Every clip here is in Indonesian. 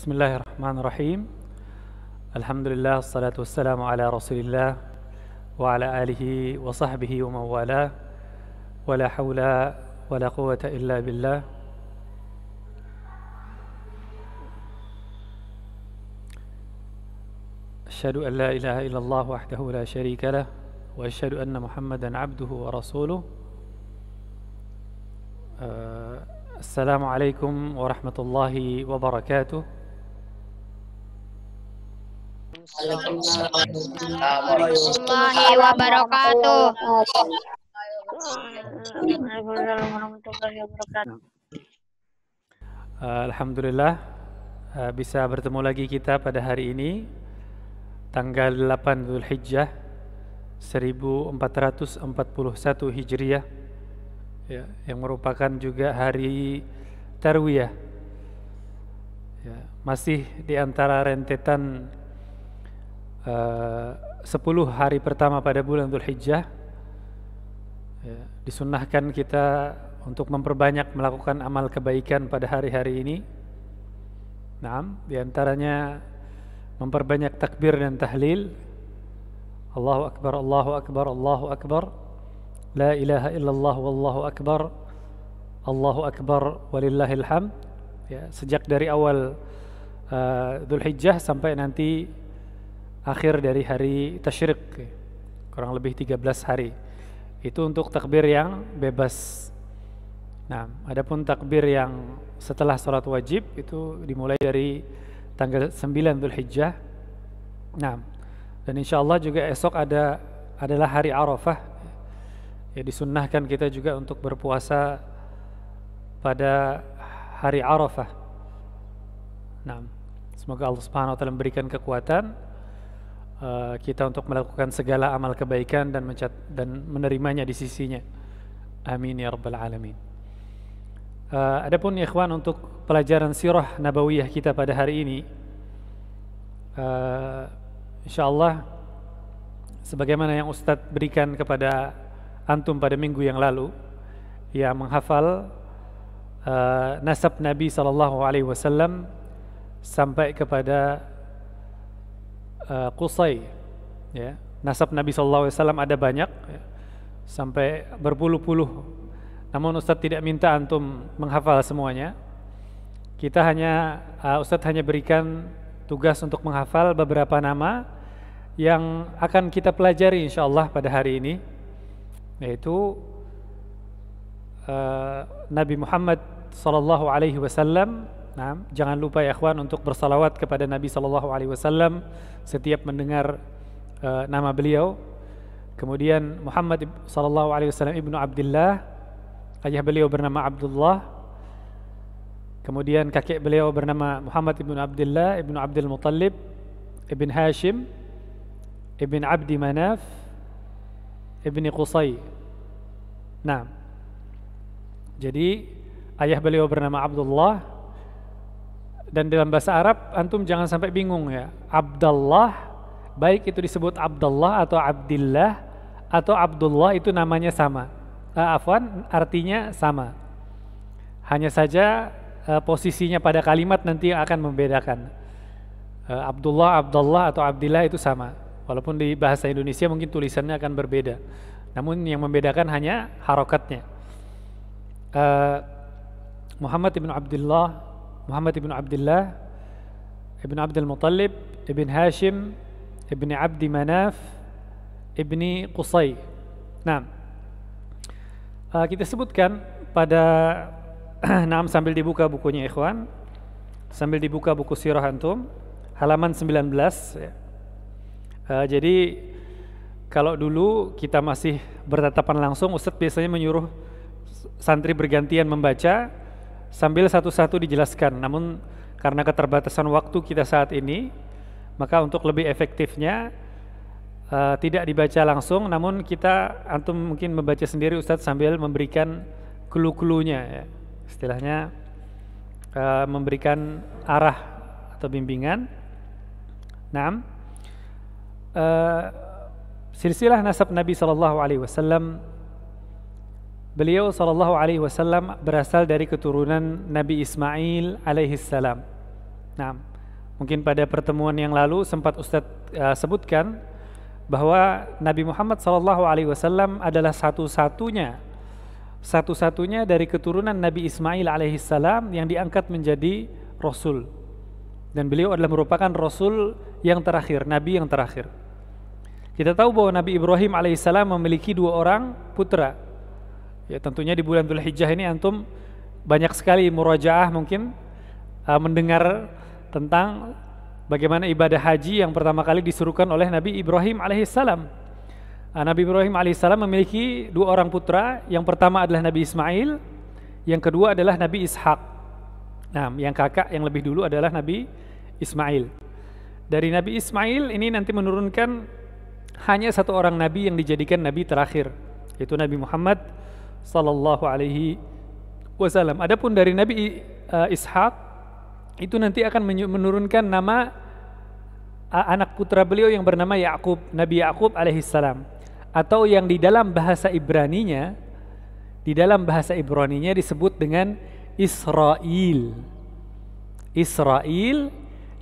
Bismillahirrahmanirrahim. Alhamdulillah, assalatu wassalamu ala rasulillah wa ala alihi wa sahbihi wa mawala wa la hawla wa la quwata illa billah. Asyhadu an la ilaha illallah wahdahu la syarika lah wa asyhadu anna Muhammadan abduhu wa rasuluh. Assalamualaikum warahmatullahi wabarakatuh. Warahmatullahi wabarakatuh. Alhamdulillah bisa bertemu lagi kita pada hari ini tanggal 8 Dzulhijjah 1441 Hijriah ya, yang merupakan juga hari Tarwiyah ya, masih di antara rentetan 10 hari pertama pada bulan Dzulhijjah ya, disunnahkan kita untuk memperbanyak melakukan amal kebaikan pada hari-hari ini. Naam, di antaranya memperbanyak takbir dan tahlil. Allahu akbar, Allahu akbar, Allahu akbar. La ilaha illallah wallahu akbar. Allahu akbar walillahil hamd. Ya, sejak dari awal Dzulhijjah sampai nanti akhir dari hari tasyrik, kurang lebih 13 hari. Itu untuk takbir yang bebas. Nah, adapun takbir yang setelah salat wajib itu dimulai dari tanggal 9 Dzulhijjah. Nah, dan insyaallah juga esok adalah hari Arafah. Ya, disunnahkan kita juga untuk berpuasa pada hari Arafah. Nah, semoga Allah Subhanahu wa taala memberikan kekuatan kita untuk melakukan segala amal kebaikan dan menerimanya di sisinya. Amin ya rabbal alamin. Adapun ya ikhwan, untuk pelajaran sirah nabawiyah kita pada hari ini, insyaallah sebagaimana yang Ustadz berikan kepada antum pada minggu yang lalu, ya, menghafal nasab Nabi SAW sampai kepada Qusay ya. Nasab Nabi SAW ada banyak ya, sampai berpuluh-puluh. Namun Ustadz tidak minta antum menghafal semuanya. Ustadz hanya berikan tugas untuk menghafal beberapa nama yang akan kita pelajari insyaallah pada hari ini, yaitu Nabi Muhammad SAW. Nah, jangan lupa ya ikhwan untuk bersalawat kepada Nabi SAW setiap mendengar nama beliau. Kemudian Muhammad SAW ibnu Abdullah, ayah beliau bernama Abdullah. Kemudian kakek beliau bernama Muhammad ibnu Abdullah ibnu Abdul Muttalib ibn Hashim ibn Abdi Manaf ibn Qusay. Nah, jadi ayah beliau bernama Abdullah. Dan dalam bahasa Arab antum jangan sampai bingung ya. Abdullah, baik itu disebut Abdullah atau Abdillah atau Abdullah, itu namanya sama. Artinya sama. Hanya saja posisinya pada kalimat nanti yang akan membedakan. Abdullah atau Abdillah itu sama. Walaupun di bahasa Indonesia mungkin tulisannya akan berbeda. Namun yang membedakan hanya harokatnya. Muhammad ibn Abdullah ibn Abdul Muttalib ibn Hashim ibn Abdi Manaf ibn Qusay. Nah, kita sebutkan pada sambil dibuka bukunya ikhwan, sambil dibuka buku sirah antum, halaman 19 ya. Jadi kalau dulu kita masih bertatapan langsung, Ustadz biasanya menyuruh santri bergantian membaca sambil satu-satu dijelaskan. Namun karena keterbatasan waktu kita saat ini, maka untuk lebih efektifnya tidak dibaca langsung, namun antum mungkin membaca sendiri Ustadz sambil memberikan clue-cluenya ya. Istilahnya memberikan arah atau bimbingan. Nah, silsilah nasab Nabi SAW, beliau SAW berasal dari keturunan Nabi Ismail alaihissalam. Nah, Mungkin pada pertemuan yang lalu sempat Ustadz sebutkan bahwa Nabi Muhammad SAW adalah satu-satunya dari keturunan Nabi Ismail alaihissalam yang diangkat menjadi Rasul. Dan beliau adalah merupakan Rasul yang terakhir, Nabi yang terakhir. Kita tahu bahwa Nabi Ibrahim alaihissalam memiliki 2 orang putra. Ya, tentunya di bulan Dzulhijjah ini antum banyak sekali murajaah mungkin mendengar tentang bagaimana ibadah haji yang pertama kali disuruhkan oleh Nabi Ibrahim alaihissalam. Nabi Ibrahim alaihissalam memiliki 2 orang putra. Yang pertama adalah Nabi Ismail, yang kedua adalah Nabi Ishak. Nah, yang kakak yang lebih dulu adalah Nabi Ismail. Dari Nabi Ismail ini nanti menurunkan hanya 1 orang Nabi yang dijadikan Nabi terakhir, yaitu Nabi Muhammad sallallahu alaihi wasallam. Adapun dari Nabi Ishak itu nanti akan menurunkan nama anak putra beliau yang bernama Yakub, Nabi Yakub alaihissalam, atau yang di dalam bahasa Ibraninya disebut dengan Israel. Israel.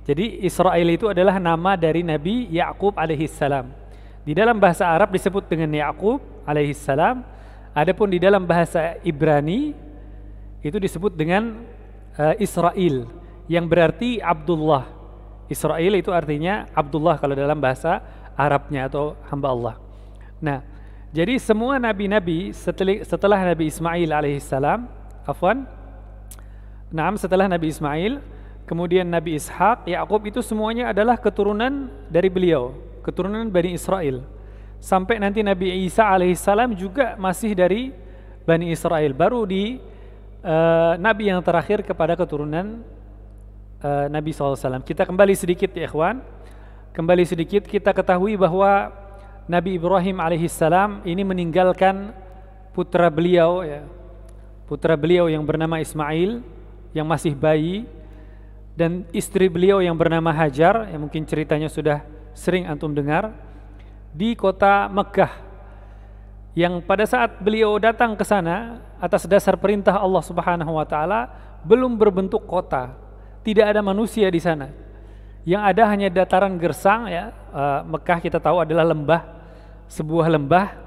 Jadi Israel itu adalah nama dari Nabi Yakub alaihissalam. Di dalam bahasa Arab disebut dengan Yakub alaihissalam. Adapun di dalam bahasa Ibrani itu disebut dengan Israel, yang berarti Abdullah. Israel itu artinya Abdullah kalau dalam bahasa Arabnya, atau hamba Allah. Nah, jadi semua nabi-nabi setelah Nabi Ismail alaihissalam, setelah Nabi Ismail, kemudian Nabi Ishak, Yakub, itu semuanya adalah keturunan dari beliau, keturunan Bani Israel. Sampai nanti Nabi Isa alaihissalam juga masih dari Bani Israel. Baru di Nabi yang terakhir kepada keturunan Nabi SAW. Kita kembali sedikit ya ikhwan. Kembali sedikit, kita ketahui bahwa Nabi Ibrahim alaihissalam ini meninggalkan putra beliau ya. Putra beliau yang bernama Ismail yang masih bayi, dan istri beliau yang bernama Hajar, yang mungkin ceritanya sudah sering antum dengar, di kota Mekkah, yang pada saat beliau datang ke sana atas dasar perintah Allah Subhanahu wa taala belum berbentuk kota. Tidak ada manusia di sana. Yang ada hanya dataran gersang ya. Mekah kita tahu adalah lembah, sebuah lembah.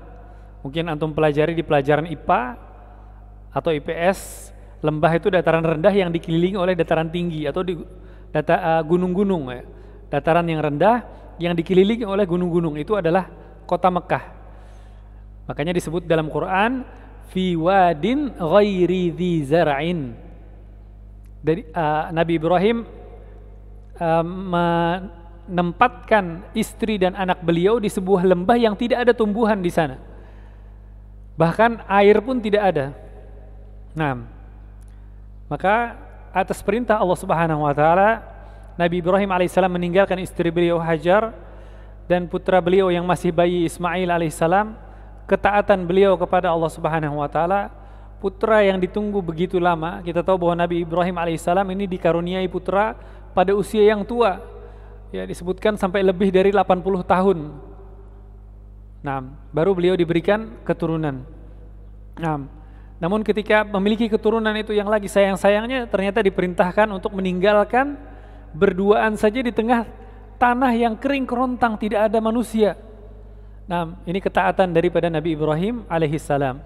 Mungkin antum pelajari di pelajaran IPA atau IPS. Lembah itu dataran rendah yang dikelilingi oleh dataran tinggi atau gunung-gunung ya. Dataran yang rendah yang dikelilingi oleh gunung-gunung, itu adalah kota Mekah. Makanya disebut dalam Quran fi wadin ghairi dzi zar'in. Dari Nabi Ibrahim menempatkan istri dan anak beliau di sebuah lembah yang tidak ada tumbuhan di sana, bahkan air pun tidak ada. Nah, maka atas perintah Allah Subhanahu wa taala, Nabi Ibrahim alaihissalam meninggalkan istri beliau Hajar dan putra beliau yang masih bayi Ismail alaihissalam. Ketaatan beliau kepada Allah Subhanahu wa taala, putra yang ditunggu begitu lama. Kita tahu bahwa Nabi Ibrahim alaihissalam ini dikaruniai putra pada usia yang tua, ya, disebutkan sampai lebih dari 80 tahun. Nah, baru beliau diberikan keturunan. Nah, namun ketika memiliki keturunan itu yang lagi sayang-sayangnya, ternyata diperintahkan untuk meninggalkan berduaan saja di tengah tanah yang kering kerontang, tidak ada manusia. Nah, ini ketaatan daripada Nabi Ibrahim alaihissalam.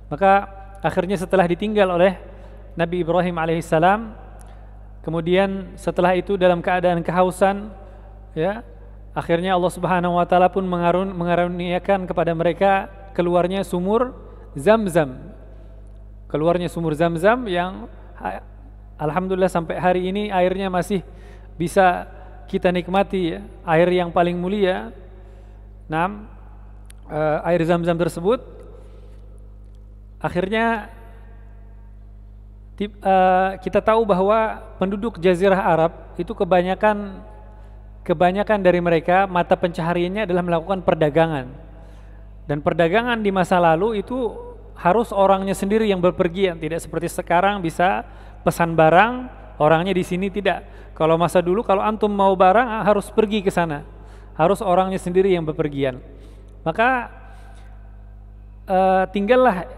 Maka akhirnya setelah ditinggal oleh Nabi Ibrahim alaihissalam, kemudian setelah itu dalam keadaan kehausan, ya, akhirnya Allah Subhanahu wa taala pun mengaruniakan kepada mereka keluarnya sumur Zam-Zam. Keluarnya sumur Zam-Zam yang alhamdulillah sampai hari ini airnya masih bisa kita nikmati ya, air yang paling mulia. Air Zam-Zam tersebut akhirnya kita tahu bahwa penduduk Jazirah Arab itu kebanyakan dari mereka mata pencahariannya adalah melakukan perdagangan. Dan perdagangan di masa lalu itu harus orangnya sendiri yang berpergian, tidak seperti sekarang bisa pesan barang, orangnya di sini tidak. Kalau masa dulu kalau antum mau barang harus pergi ke sana, harus orangnya sendiri yang berpergian. Maka tinggallah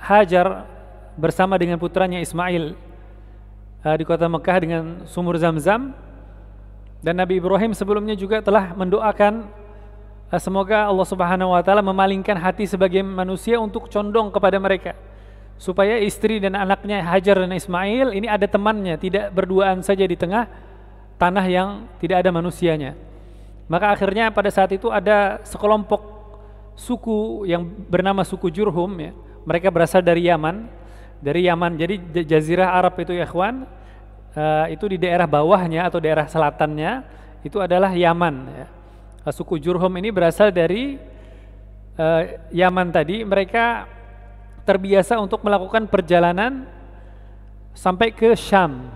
Hajar bersama dengan putranya Ismail di kota Mekah dengan sumur Zam-Zam, dan Nabi Ibrahim sebelumnya juga telah mendoakan semoga Allah Subhanahu wa taala memalingkan hati sebagai manusia untuk condong kepada mereka, supaya istri dan anaknya Hajar dan Ismail ini ada temannya, tidak berduaan saja di tengah tanah yang tidak ada manusianya. Maka akhirnya pada saat itu ada sekelompok suku yang bernama suku Jurhum, ya. Mereka berasal dari Yaman. Jadi Jazirah Arab itu ya ikhwan, itu di daerah bawahnya atau daerah selatannya itu adalah Yaman, ya. Suku Jurhum ini berasal dari Yaman tadi. Mereka terbiasa untuk melakukan perjalanan sampai ke Syam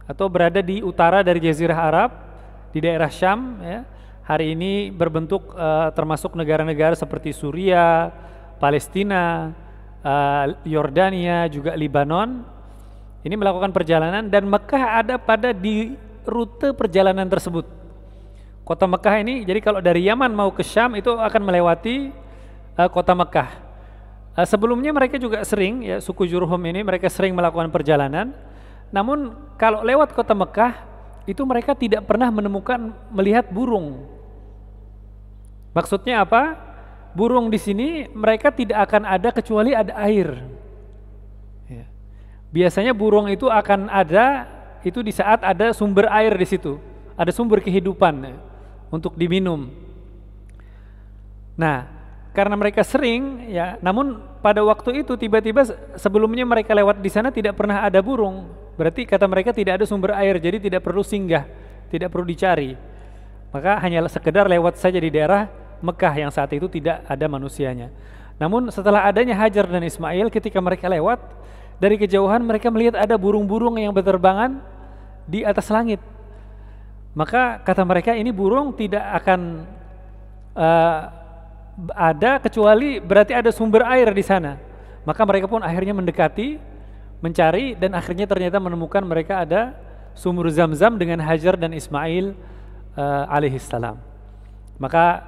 atau berada di utara dari Jazirah Arab di daerah Syam, ya. Hari ini berbentuk termasuk negara-negara seperti Suriah, Palestina, Yordania, juga Libanon. Ini melakukan perjalanan, dan Mekah ada pada di rute perjalanan tersebut. Kota Mekah ini, jadi kalau dari Yaman mau ke Syam itu akan melewati kota Mekah. Sebelumnya mereka juga sering, ya, suku Jurhum ini mereka sering melakukan perjalanan. Namun kalau lewat kota Mekah itu mereka tidak pernah melihat burung. Maksudnya apa? Burung di sini mereka tidak akan ada kecuali ada air. Ya. Biasanya burung itu akan ada itu di saat ada sumber air di situ, ada sumber kehidupan, ya, untuk diminum. Nah, karena mereka sering, ya, namun pada waktu itu tiba-tiba sebelumnya mereka lewat di sana tidak pernah ada burung. Berarti kata mereka tidak ada sumber air, jadi tidak perlu singgah, tidak perlu dicari. Maka hanya sekedar lewat saja di daerah Mekah yang saat itu tidak ada manusianya. Namun setelah adanya Hajar dan Ismail, ketika mereka lewat dari kejauhan mereka melihat ada burung-burung yang berterbangan di atas langit. Maka kata mereka ini burung tidak akan ada kecuali berarti ada sumber air di sana. Maka mereka pun akhirnya mendekati, mencari, dan akhirnya ternyata menemukan mereka ada sumur Zam-Zam dengan Hajar dan Ismail alaihissalam. Maka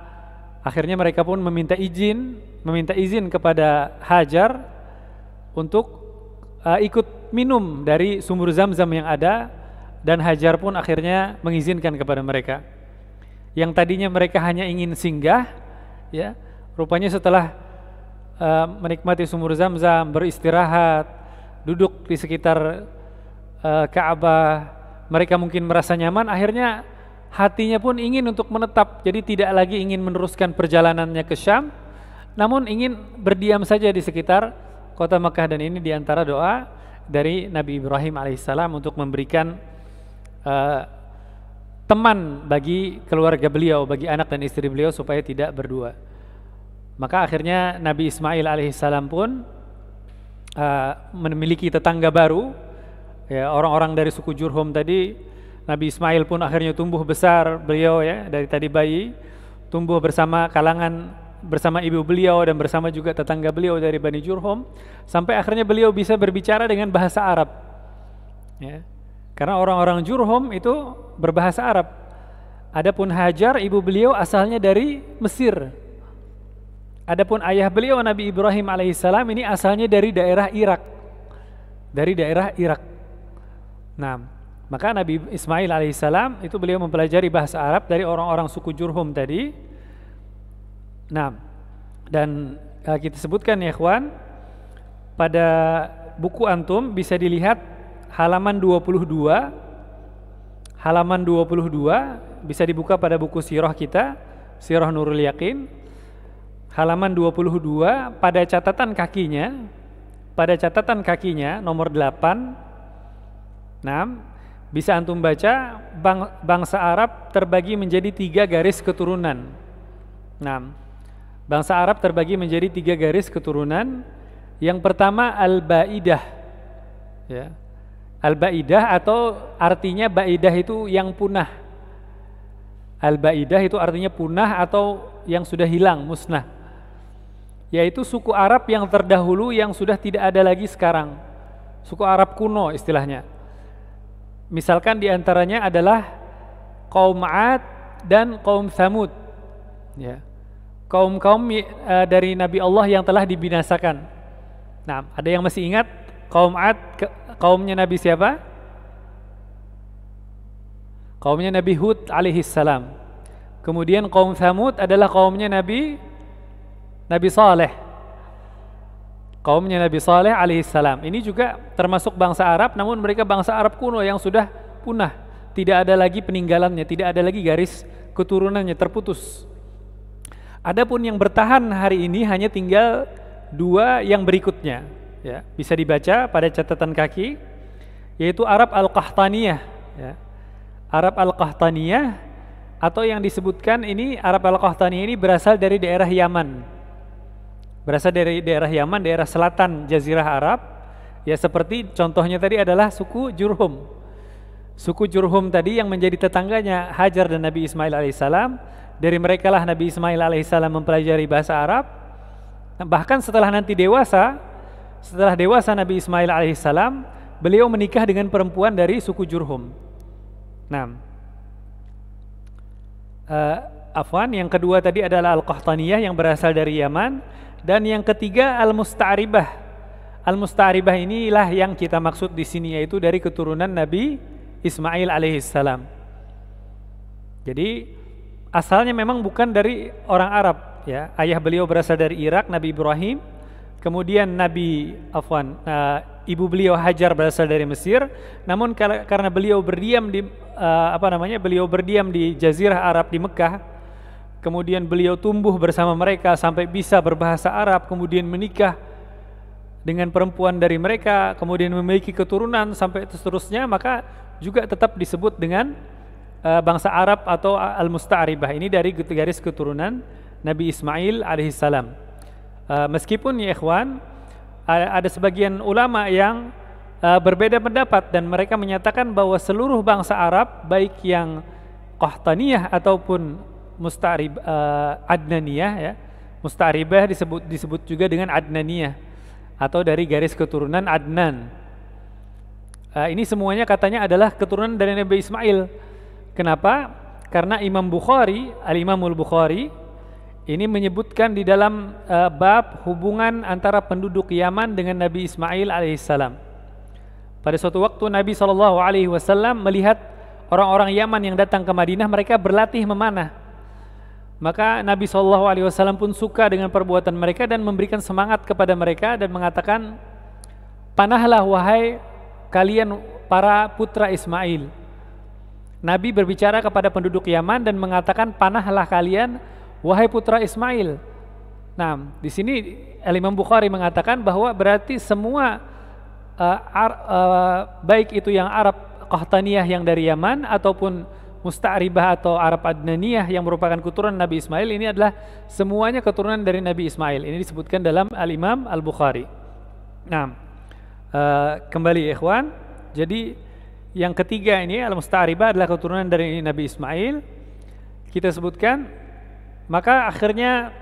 akhirnya mereka pun meminta izin kepada Hajar untuk ikut minum dari sumur Zam-Zam yang ada, dan Hajar pun akhirnya mengizinkan kepada mereka. Yang tadinya mereka hanya ingin singgah, ya, rupanya setelah menikmati sumur Zam-Zam, beristirahat, duduk di sekitar Ka'bah, mereka mungkin merasa nyaman, akhirnya hatinya pun ingin untuk menetap. Jadi tidak lagi ingin meneruskan perjalanannya ke Syam, namun ingin berdiam saja di sekitar kota Mekah. Dan ini diantara doa dari Nabi Ibrahim alaihissalam untuk memberikan teman bagi keluarga beliau, bagi anak dan istri beliau supaya tidak berdua. Maka akhirnya Nabi Ismail alaihissalam pun memiliki tetangga baru, ya, orang-orang dari suku Jurhum tadi. Nabi Ismail pun akhirnya tumbuh besar, beliau, ya, dari tadi bayi tumbuh bersama bersama ibu beliau dan bersama juga tetangga beliau dari Bani Jurhum, sampai akhirnya beliau bisa berbicara dengan bahasa Arab, ya. Karena orang-orang Jurhum itu berbahasa Arab. Adapun Hajar, ibu beliau asalnya dari Mesir. Adapun ayah beliau Nabi Ibrahim alaihissalam ini asalnya dari daerah Irak. Nah, maka Nabi Ismail alaihissalam itu beliau mempelajari bahasa Arab dari orang-orang suku Jurhum tadi. Nah, dan kita sebutkan ya ikhwan, pada buku antum bisa dilihat halaman 22. Halaman 22 bisa dibuka pada buku sirah kita, Sirah Nurul Yaqin. Halaman 22 pada catatan kakinya nomor 8. Nah, bisa antum baca bangsa Arab terbagi menjadi 3 garis keturunan. Nah, bangsa Arab terbagi menjadi 3 garis keturunan. Yang pertama Al-Ba'idah, ya. Al-Ba'idah atau artinya Ba'idah itu yang punah. Al-Ba'idah itu artinya punah atau yang sudah hilang, musnah. Yaitu suku Arab yang terdahulu yang sudah tidak ada lagi sekarang. Suku Arab kuno istilahnya. Misalkan diantaranya adalah kaum 'Ad dan kaum Tsamud, ya. Kaum-kaum dari Nabi Allah yang telah dibinasakan. Nah, ada yang masih ingat kaum 'Ad, kaumnya Nabi siapa? kaumnya Nabi Hud alaihi salam. Kemudian kaum Thamud adalah kaumnya Nabi Saleh. Kaumnya Nabi Saleh alaihi salam. Ini juga termasuk bangsa Arab, namun mereka bangsa Arab kuno yang sudah punah. Tidak ada lagi peninggalannya, tidak ada lagi garis keturunannya, terputus. Adapun yang bertahan hari ini hanya tinggal 2 yang berikutnya, ya, bisa dibaca pada catatan kaki, yaitu Arab Al-Qahtaniyah, ya. Arab Al-Qahtaniyah, atau yang disebutkan ini Arab Al-Qahtaniyah ini berasal dari daerah Yaman. Berasal dari daerah Yaman, daerah selatan Jazirah Arab. Ya, seperti contohnya tadi adalah suku Jurhum. Suku Jurhum tadi yang menjadi tetangganya Hajar dan Nabi Ismail alaihissalam. Dari mereka lah Nabi Ismail alaihissalam mempelajari bahasa Arab. Bahkan setelah nanti dewasa Nabi Ismail alaihissalam, beliau menikah dengan perempuan dari suku Jurhum. Nah, yang kedua tadi adalah Al-Qahtaniyah yang berasal dari Yaman, dan yang ketiga Al-Musta'ribah. Al-Musta'ribah inilah yang kita maksud di sini, yaitu dari keturunan Nabi Ismail alaihissalam. Jadi asalnya memang bukan dari orang Arab, ya. Ayah beliau berasal dari Irak, Nabi Ibrahim. Kemudian ibu beliau Hajar berasal dari Mesir. Namun karena beliau berdiam di Jazirah Arab di Mekah, kemudian beliau tumbuh bersama mereka sampai bisa berbahasa Arab, kemudian menikah dengan perempuan dari mereka, kemudian memiliki keturunan sampai seterusnya, maka juga tetap disebut dengan bangsa Arab atau Al-Musta'ribah. Ini dari garis keturunan Nabi Ismail alaihissalam. Meskipun ya ikhwan, ada sebagian ulama yang berbeda pendapat, dan mereka menyatakan bahwa seluruh bangsa Arab, baik yang Qahtaniyah ataupun Adnaniyah, ya, Musta'ribah disebut juga dengan Adnaniyah, atau dari garis keturunan Adnan. Ini semuanya katanya adalah keturunan dari Nabi Ismail. Kenapa? Karena Al-Imamul Bukhari ini menyebutkan di dalam bab hubungan antara penduduk Yaman dengan Nabi Ismail alaihissalam. Pada suatu waktu Nabi SAW melihat orang-orang Yaman yang datang ke Madinah, mereka berlatih memanah. Maka Nabi SAW pun suka dengan perbuatan mereka dan memberikan semangat kepada mereka dan mengatakan, "Panahlah wahai kalian para putra Ismail." Nabi berbicara kepada penduduk Yaman dan mengatakan, "Panahlah kalian wahai putra Ismail." Nah, di sini Imam Bukhari mengatakan bahwa berarti semua baik itu yang Arab Qahtaniyah yang dari Yaman ataupun Musta'ribah atau Arab Adnaniyah yang merupakan keturunan Nabi Ismail, ini adalah semuanya keturunan dari Nabi Ismail. Ini disebutkan dalam Al-Imam Al-Bukhari. Nah, kembali ikhwan, jadi yang ketiga ini Al-Musta'ribah adalah keturunan dari Nabi Ismail. Kita sebutkan, maka akhirnya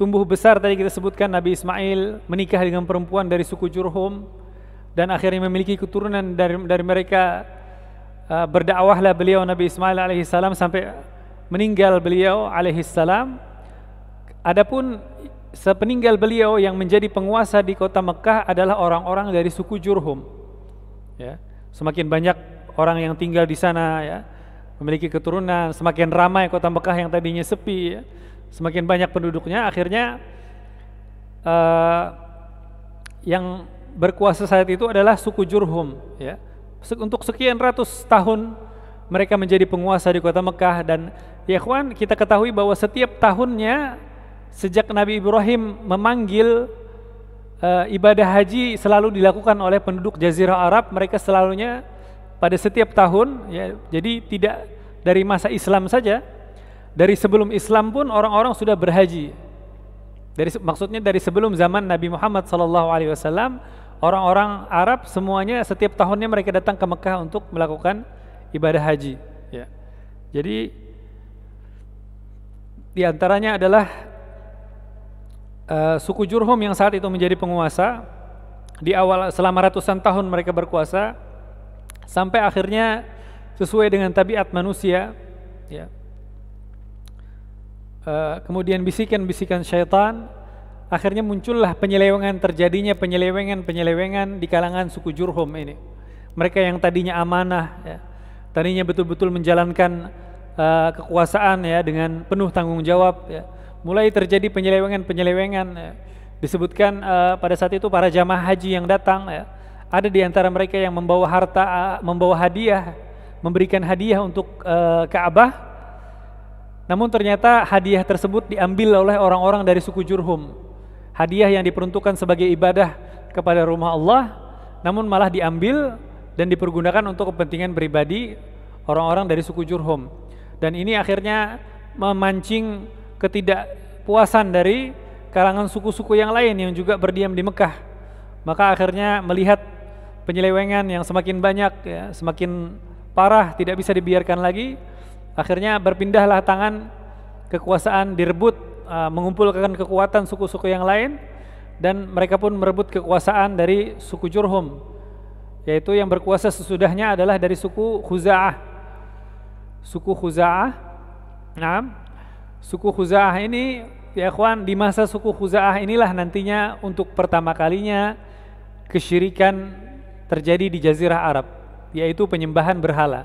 tumbuh besar, tadi kita sebutkan Nabi Ismail menikah dengan perempuan dari suku Jurhum dan akhirnya memiliki keturunan dari mereka. Berdakwahlah beliau Nabi Ismail alaihissalam sampai meninggal beliau alaihissalam. Adapun sepeninggal beliau yang menjadi penguasa di kota Mekah adalah orang-orang dari suku Jurhum, ya. Semakin banyak orang yang tinggal di sana, ya, memiliki keturunan, semakin ramai kota Mekah yang tadinya sepi, ya, semakin banyak penduduknya. Akhirnya yang berkuasa saat itu adalah suku Jurhum, ya. Untuk sekian ratus tahun mereka menjadi penguasa di kota Mekah. Dan ya ikhwan, kita ketahui bahwa setiap tahunnya sejak Nabi Ibrahim memanggil ibadah haji selalu dilakukan oleh penduduk Jazirah Arab. Mereka selalunya pada setiap tahun, ya, jadi tidak dari masa Islam saja, dari sebelum Islam pun orang-orang sudah berhaji. Maksudnya dari sebelum zaman Nabi Muhammad SAW, orang-orang Arab semuanya setiap tahunnya mereka datang ke Mekah untuk melakukan ibadah haji, ya. Jadi di antaranya adalah suku Jurhum yang saat itu menjadi penguasa. Di awal selama ratusan tahun mereka berkuasa sampai akhirnya sesuai dengan tabiat manusia, ya. Kemudian bisikan-bisikan syaitan, akhirnya muncullah terjadinya penyelewengan di kalangan suku Jurhum ini. Mereka yang tadinya amanah, ya, tadinya betul-betul menjalankan kekuasaan ya dengan penuh tanggung jawab ya, mulai terjadi penyelewengan ya. Disebutkan pada saat itu para jamaah haji yang datang ya, ada di antara mereka yang membawa harta, membawa hadiah, memberikan hadiah untuk Ka'bah, namun ternyata hadiah tersebut diambil oleh orang-orang dari suku Jurhum. Hadiah yang diperuntukkan sebagai ibadah kepada rumah Allah, namun malah diambil dan dipergunakan untuk kepentingan pribadi orang-orang dari suku Jurhum. Dan ini akhirnya memancing ketidakpuasan dari kalangan suku-suku yang lain yang juga berdiam di Mekah. Maka akhirnya melihat penyelewengan yang semakin banyak ya, semakin parah, tidak bisa dibiarkan lagi, akhirnya berpindahlah tangan kekuasaan direbut, mengumpulkan kekuatan suku-suku yang lain, dan mereka pun merebut kekuasaan dari suku Jurhum, yaitu yang berkuasa sesudahnya adalah dari suku Khuza'ah. Suku Khuza'ah, nah, suku Khuza'ah ini ya ikhwan, di masa suku Khuza'ah inilah nantinya untuk pertama kalinya kesyirikan terjadi di Jazirah Arab, yaitu penyembahan berhala.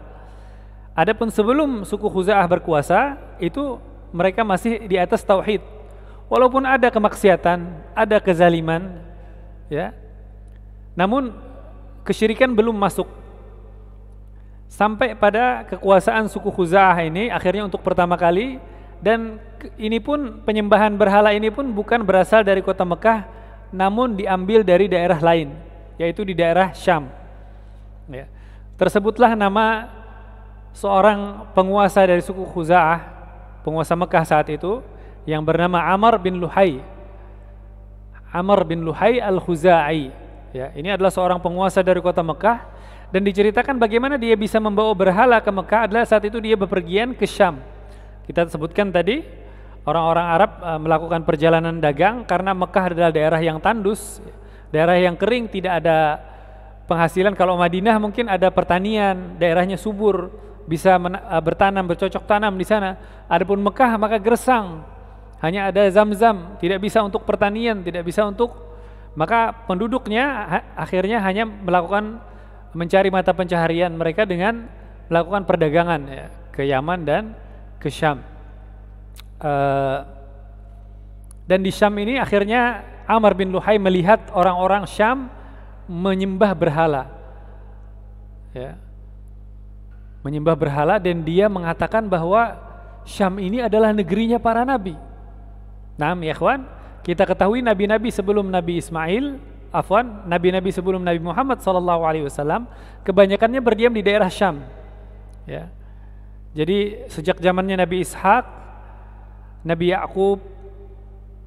Adapun sebelum suku Khuza'ah berkuasa, itu mereka masih di atas tauhid. Walaupun ada kemaksiatan, ada kezaliman, ya, namun kesyirikan belum masuk. Sampai pada kekuasaan suku Khuza'ah ini akhirnya untuk pertama kali, dan ini pun penyembahan berhala ini pun bukan berasal dari kota Mekah, namun diambil dari daerah lain, yaitu di daerah Syam. Ya. Tersebutlah nama seorang penguasa dari suku Khuza'ah, penguasa Mekah saat itu, yang bernama Amr bin Luhai. Amr bin Luhai al-Khuza'i. Ya, ini adalah seorang penguasa dari kota Mekah, dan diceritakan bagaimana dia bisa membawa berhala ke Mekah adalah saat itu dia bepergian ke Syam. Kita sebutkan tadi, orang-orang Arab melakukan perjalanan dagang karena Mekah adalah daerah yang tandus, daerah yang kering, tidak ada penghasilan. Kalau Madinah mungkin ada pertanian, daerahnya subur, bisa bertanam, bercocok tanam di sana. Adapun Mekah maka gersang, hanya ada Zam-Zam, tidak bisa untuk pertanian, tidak bisa untuk, maka penduduknya akhirnya hanya mencari mata pencaharian mereka dengan melakukan perdagangan ya, ke Yaman dan ke Syam. Dan di Syam ini akhirnya Amr bin Luhai melihat orang-orang Syam menyembah berhala, ya, menyembah berhala, dan dia mengatakan bahwa Syam ini adalah negerinya para nabi. Nah, ya ikhwan, kita ketahui nabi-nabi sebelum Nabi Ismail, nabi-nabi sebelum Nabi Muhammad SAW kebanyakannya berdiam di daerah Syam. Ya. Jadi sejak zamannya Nabi Ishak, Nabi Ya'qub,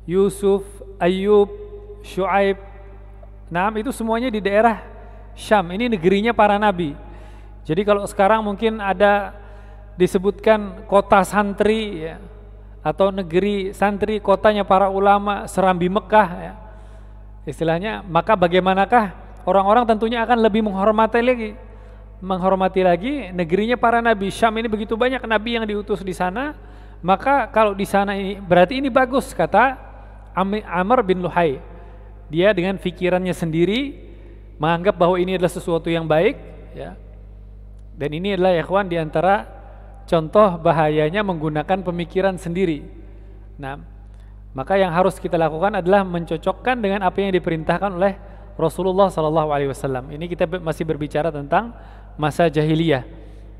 Yusuf, Ayub, Syuaib, nah itu semuanya di daerah Syam. Ini negerinya para nabi. Jadi kalau sekarang mungkin ada disebutkan kota santri ya, atau negeri santri, kotanya para ulama, Serambi Mekah ya, istilahnya, maka bagaimanakah orang-orang tentunya akan lebih menghormati lagi negerinya para nabi. Syam ini begitu banyak nabi yang diutus di sana, maka kalau di sana ini berarti ini bagus, kata Amr bin Luhai. Dia dengan pikirannya sendiri menganggap bahwa ini adalah sesuatu yang baik ya. Dan ini adalah ya ikhwan, di antara contoh bahayanya menggunakan pemikiran sendiri. Nah, maka yang harus kita lakukan adalah mencocokkan dengan apa yang diperintahkan oleh Rasulullah SAW. Ini kita masih berbicara tentang masa jahiliyah.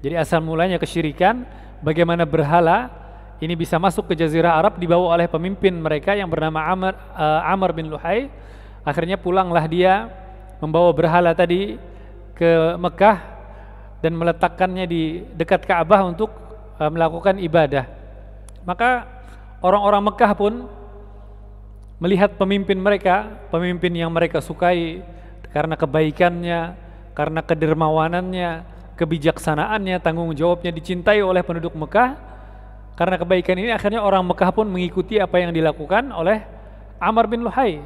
Jadi asal mulanya kesyirikan, bagaimana berhala ini bisa masuk ke Jazirah Arab dibawa oleh pemimpin mereka yang bernama Amr bin Luhai. Akhirnya pulanglah dia membawa berhala tadi ke Mekah dan meletakkannya di dekat Ka'bah untuk melakukan ibadah. Maka orang-orang Mekah pun melihat pemimpin mereka, pemimpin yang mereka sukai karena kebaikannya, karena kedermawanannya, kebijaksanaannya, tanggung jawabnya, dicintai oleh penduduk Mekah. Karena kebaikan ini akhirnya orang Mekah pun mengikuti apa yang dilakukan oleh Amr bin Luhai.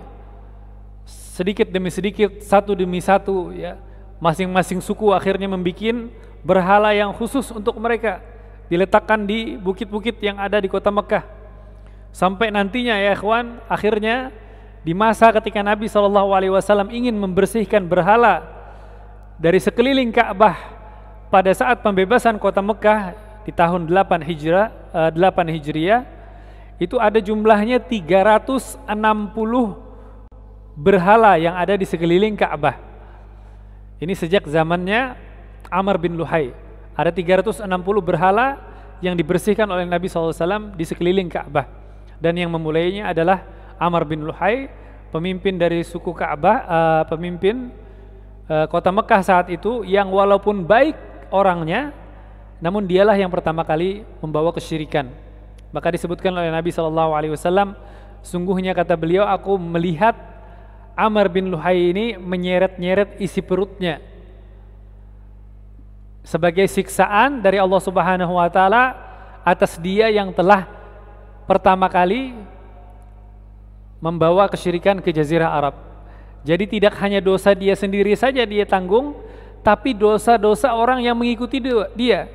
Sedikit demi sedikit, satu demi satu ya, masing-masing suku akhirnya membuat berhala yang khusus untuk mereka, diletakkan di bukit-bukit yang ada di kota Mekah. Sampai nantinya ya ikhwan, akhirnya di masa ketika Nabi SAW ingin membersihkan berhala dari sekeliling Ka'bah, pada saat pembebasan kota Mekah di tahun 8 Hijriah itu ada jumlahnya 360 berhala yang ada di sekeliling Ka'bah. Ini sejak zamannya Amr bin Luhai. Ada 360 berhala yang dibersihkan oleh Nabi SAW di sekeliling Ka'bah. Dan yang memulainya adalah Amr bin Luhai, pemimpin dari suku Ka'bah, pemimpin kota Mekah saat itu, yang walaupun baik orangnya, namun dialah yang pertama kali membawa kesyirikan. Maka disebutkan oleh Nabi SAW, sungguhnya kata beliau, aku melihat Amr bin Luhai ini menyeret-nyeret isi perutnya sebagai siksaan dari Allah Subhanahu wa taala atas dia yang telah pertama kali membawa kesyirikan ke Jazirah Arab. Jadi tidak hanya dosa dia sendiri saja dia tanggung, tapi dosa-dosa orang yang mengikuti dia.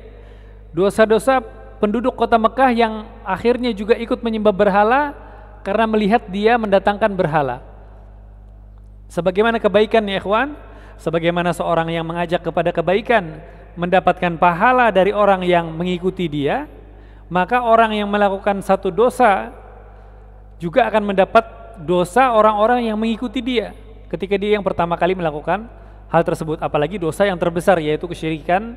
Dosa-dosa penduduk kota Mekah yang akhirnya juga ikut menyembah berhala karena melihat dia mendatangkan berhala. Sebagaimana kebaikan ya ikhwan, sebagaimana seorang yang mengajak kepada kebaikan mendapatkan pahala dari orang yang mengikuti dia, maka orang yang melakukan satu dosa juga akan mendapat dosa orang-orang yang mengikuti dia ketika dia yang pertama kali melakukan hal tersebut, apalagi dosa yang terbesar yaitu kesyirikan.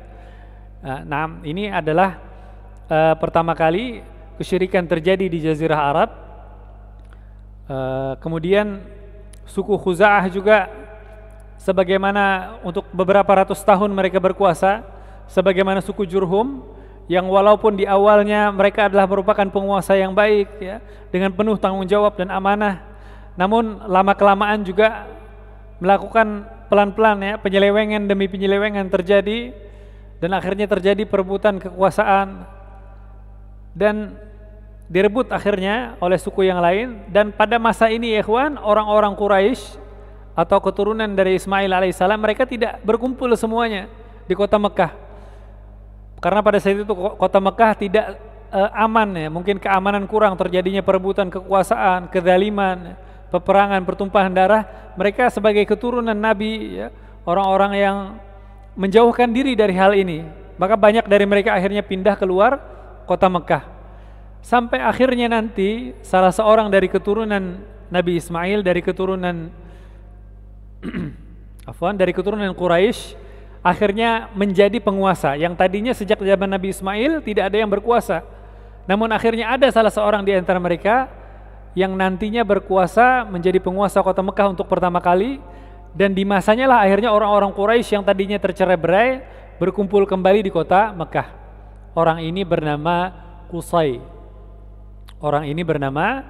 Nah, ini adalah pertama kali kesyirikan terjadi di Jazirah Arab. Kemudian suku Khuza'ah juga, sebagaimana untuk beberapa ratus tahun mereka berkuasa, sebagaimana suku Jurhum yang walaupun di awalnya mereka adalah merupakan penguasa yang baik ya, dengan penuh tanggung jawab dan amanah, namun lama-kelamaan juga melakukan pelan-pelan ya, penyelewengan demi penyelewengan terjadi, dan akhirnya terjadi perebutan kekuasaan dan direbut akhirnya oleh suku yang lain. Dan pada masa ini ya ikhwan, orang-orang Quraisy atau keturunan dari Ismail alaihissalam, mereka tidak berkumpul semuanya di kota Mekah, karena pada saat itu kota Mekah tidak aman ya, mungkin keamanan kurang, terjadinya perebutan kekuasaan, kezaliman, peperangan, pertumpahan darah. Mereka sebagai keturunan Nabi ya, orang-orang yang menjauhkan diri dari hal ini, maka banyak dari mereka akhirnya pindah keluar kota Mekah. Sampai akhirnya nanti salah seorang dari keturunan Nabi Ismail, dari keturunan dari keturunan Quraisy, akhirnya menjadi penguasa. Yang tadinya sejak zaman Nabi Ismail tidak ada yang berkuasa, namun akhirnya ada salah seorang di antara mereka yang nantinya berkuasa menjadi penguasa kota Mekah untuk pertama kali. Dan di masanya lah akhirnya orang-orang Quraisy yang tadinya tercerai-berai berkumpul kembali di kota Mekah. Orang ini bernama Qusay. Orang ini bernama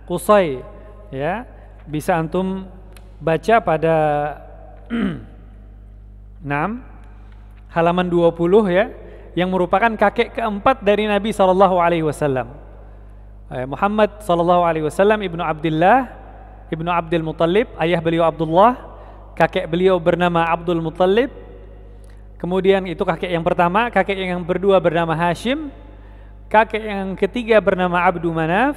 Qusay ya. Bisa antum baca pada 6 halaman 20 ya, yang merupakan kakek keempat dari Nabi SAW. Muhammad SAW ibnu Abdullah ibnu Abdul Muttalib, ayah beliau Abdullah, kakek beliau bernama Abdul Muttalib. Kemudian itu kakek yang pertama, kakek yang kedua bernama Hashim, kakek yang ketiga bernama Abdu Manaf,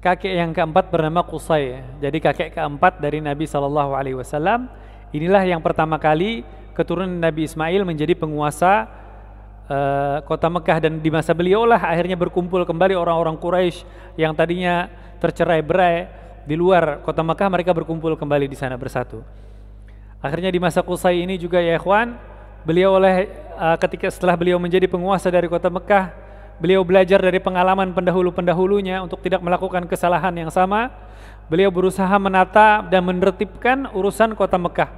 kakek yang keempat bernama Qusay. Jadi kakek keempat dari Nabi SAW. Inilah yang pertama kali keturunan Nabi Ismail menjadi penguasa kota Mekah, dan di masa beliau lah akhirnya berkumpul kembali orang-orang Quraisy yang tadinya tercerai-berai di luar kota Mekah, mereka berkumpul kembali di sana bersatu. Akhirnya di masa Qusay ini juga ya ikhwan, beliau ketika setelah beliau menjadi penguasa dari kota Mekah, beliau belajar dari pengalaman pendahulu-pendahulunya untuk tidak melakukan kesalahan yang sama. Beliau berusaha menata dan menertibkan urusan kota Mekah,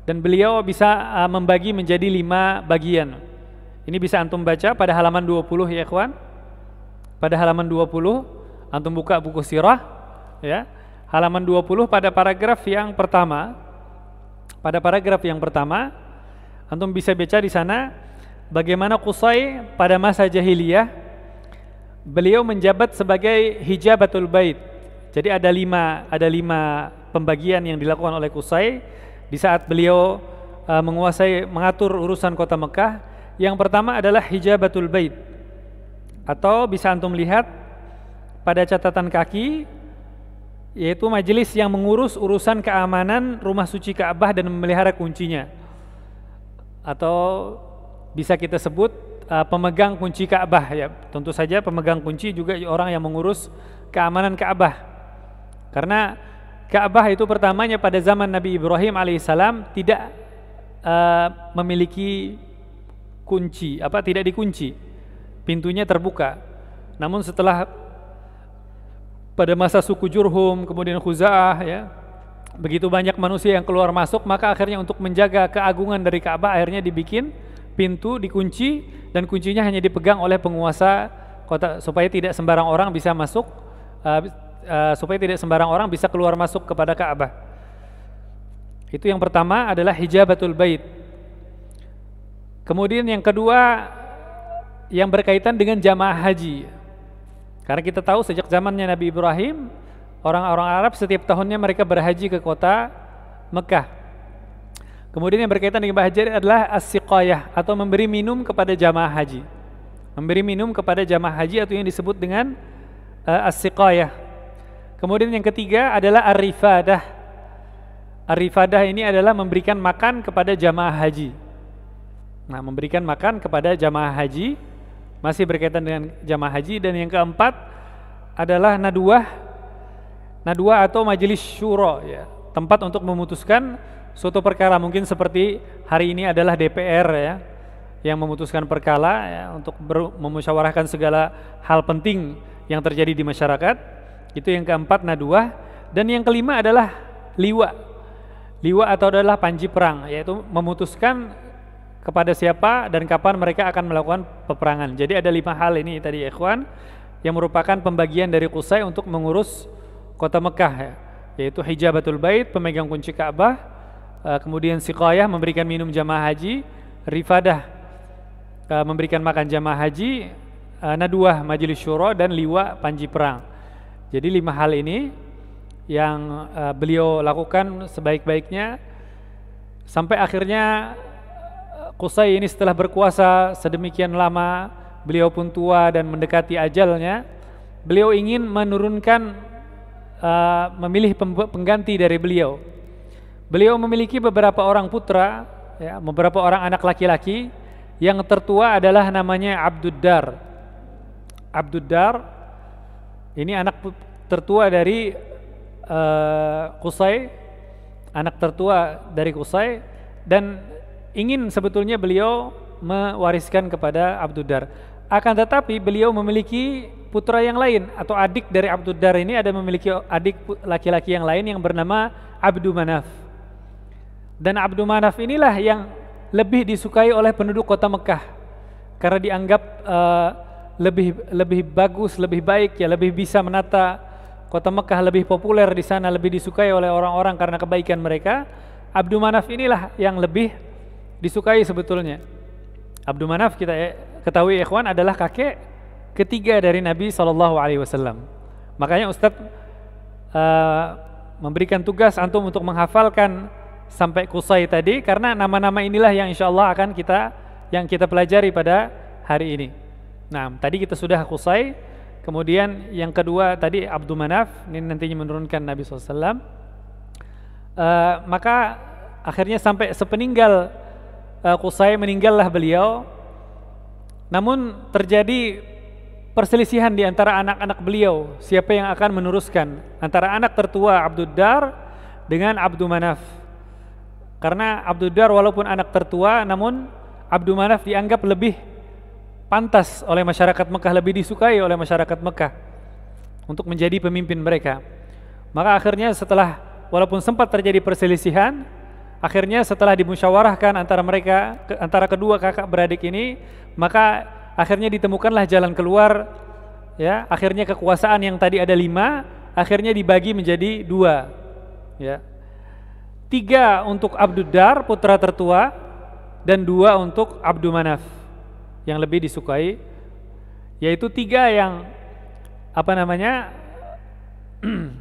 dan beliau bisa membagi menjadi 5 bagian. Ini bisa antum baca pada halaman 20 ya ikhwan. Pada halaman 20 antum buka buku sirah ya. Halaman 20 pada paragraf yang pertama. Pada paragraf yang pertama antum bisa baca di sana bagaimana Qusay pada masa jahiliyah beliau menjabat sebagai hijabatul bait. Jadi ada lima pembagian yang dilakukan oleh Qusay di saat beliau mengatur urusan kota Mekah. Yang pertama adalah hijabatul bait, atau bisa antum lihat pada catatan kaki, yaitu majelis yang mengurus urusan keamanan rumah suci Ka'bah dan memelihara kuncinya. atau bisa kita sebut pemegang kunci Ka'bah ya. Tentu saja pemegang kunci juga orang yang mengurus keamanan Ka'bah. Karena Ka'bah itu pertamanya pada zaman Nabi Ibrahim alaihissalam tidak memiliki kunci, tidak dikunci, pintunya terbuka. Namun setelah pada masa suku Jurhum, kemudian Khuza'ah ya, begitu banyak manusia yang keluar masuk, maka akhirnya untuk menjaga keagungan dari Ka'bah akhirnya dibikin pintu, dikunci, dan kuncinya hanya dipegang oleh penguasa kota supaya tidak sembarang orang bisa masuk, supaya tidak sembarang orang bisa keluar masuk kepada Ka'bah. Itu yang pertama adalah hijabatul bait. Kemudian yang kedua yang berkaitan dengan jamaah haji. Karena kita tahu sejak zamannya Nabi Ibrahim, orang-orang Arab setiap tahunnya mereka berhaji ke kota Mekah. Kemudian yang berkaitan dengan haji adalah as-siqayah atau memberi minum kepada jamaah haji. Memberi minum kepada jamaah haji atau yang disebut dengan as-siqayah. Kemudian yang ketiga adalah ar-rifadah. Ar-rifadah ini adalah memberikan makan kepada jamaah haji. Nah, memberikan makan kepada jamaah haji masih berkaitan dengan jamaah haji. Dan yang keempat adalah nadwah atau majelis syuro ya, tempat untuk memutuskan suatu perkara. Mungkin seperti hari ini adalah DPR ya, yang memutuskan perkara ya, untuk memusyawarahkan segala hal penting yang terjadi di masyarakat. Itu yang keempat, nadwah. Dan yang kelima adalah liwa atau adalah panji perang, yaitu memutuskan kepada siapa dan kapan mereka akan melakukan peperangan. Jadi ada 5 hal ini tadi ikhwan yang merupakan pembagian dari Qusay untuk mengurus kota Mekah ya, yaitu hijabatul bait, pemegang kunci Ka'bah, kemudian siqayah, memberikan minum jamaah haji, rifadah, memberikan makan jamaah haji, nadwah, majelis syuro, dan liwa, panji perang. Jadi 5 hal ini yang beliau lakukan sebaik-baiknya sampai akhirnya Qusay ini setelah berkuasa sedemikian lama, beliau pun tua dan mendekati ajalnya. Beliau ingin menurunkan, memilih pengganti dari beliau. Beliau memiliki beberapa orang putra, ya, beberapa orang anak laki-laki. Yang tertua adalah namanya Abduddar. Abduddar ini anak tertua dari Qusay, anak tertua dari Qusay, dan ingin sebetulnya beliau mewariskan kepada Abduddar. Akan tetapi beliau memiliki putra yang lain atau adik dari Abduddar ini, ada memiliki adik laki-laki yang lain yang bernama Abdu Manaf. Dan Abdu Manaf inilah yang lebih disukai oleh penduduk kota Mekah karena dianggap lebih bagus, lebih baik ya, lebih bisa menata kota Mekah, lebih populer di sana, lebih disukai oleh orang-orang karena kebaikan mereka. Abdu Manaf inilah yang lebih disukai sebetulnya. Abdu Manaf kita ketahui ikhwan adalah kakek ketiga dari Nabi SAW. Makanya Ustadz memberikan tugas antum untuk menghafalkan sampai Qusay tadi, karena nama-nama inilah yang insya Allah akan kita pelajari pada hari ini. Nah, tadi kita sudah Qusay, kemudian yang kedua tadi Abdu Manaf, ini nantinya menurunkan Nabi SAW. Maka akhirnya sampai sepeninggal Qusay, meninggallah beliau. Namun terjadi perselisihan di antara anak-anak beliau, siapa yang akan meneruskan, antara anak tertua Abduddar dengan Abdu Manaf. Karena Abduddar walaupun anak tertua, namun Abdu Manaf dianggap lebih pantas oleh masyarakat Mekah, lebih disukai oleh masyarakat Mekah untuk menjadi pemimpin mereka. Maka akhirnya setelah, walaupun sempat terjadi perselisihan, akhirnya setelah dimusyawarahkan antara kedua kakak beradik ini, maka akhirnya ditemukanlah jalan keluar ya. Akhirnya kekuasaan yang tadi ada 5 akhirnya dibagi menjadi 2 ya. 3 untuk Abduddar putra tertua, dan 2 untuk Abdu Manaf yang lebih disukai, yaitu 3 yang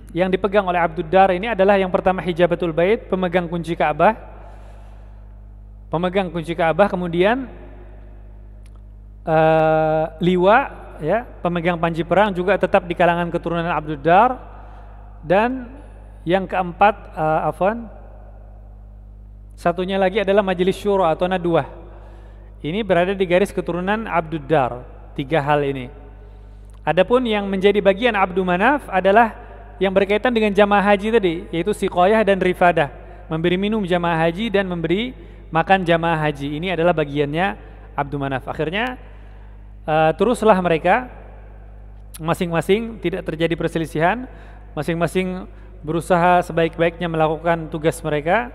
yang dipegang oleh Abduddar ini adalah yang pertama hijabatul bait, pemegang kunci Ka'bah, kemudian liwa ya, pemegang panji perang, juga tetap di kalangan keturunan Abduddar. Dan yang keempat Satunya lagi adalah Majelis Syuro atau Nadwah. Ini berada di garis keturunan Abduddar. 3 hal ini. Adapun yang menjadi bagian Abdu Manaf adalah yang berkaitan dengan jamaah haji tadi, yaitu Siqayah dan Rifadah, memberi minum jamaah haji dan memberi makan jamaah haji. Ini adalah bagiannya Abdu Manaf. Akhirnya teruslah mereka masing-masing, tidak terjadi perselisihan, masing-masing berusaha sebaik-baiknya melakukan tugas mereka.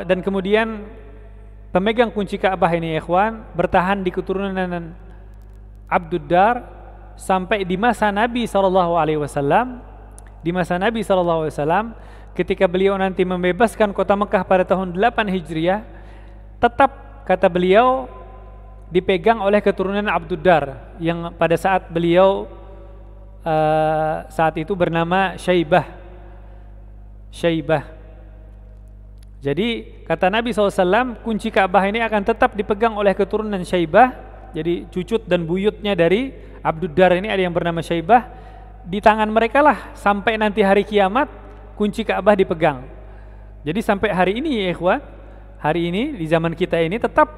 Dan kemudian pemegang kunci Ka'bah ini, ikhwan, bertahan di keturunan Abduddar sampai di masa Nabi SAW. Di masa Nabi SAW, ketika beliau nanti membebaskan kota Mekah pada tahun 8 Hijriah, tetap kata beliau dipegang oleh keturunan Abduddar yang pada saat beliau saat itu bernama Syaibah. Jadi kata Nabi SAW, kunci Ka'bah ini akan tetap dipegang oleh keturunan Syaibah. Jadi cucut dan buyutnya dari Abduddar ini ada yang bernama Syaibah. Di tangan mereka lah sampai nanti hari kiamat kunci Ka'bah dipegang. Jadi sampai hari ini ya ikhwan, hari ini di zaman kita ini tetap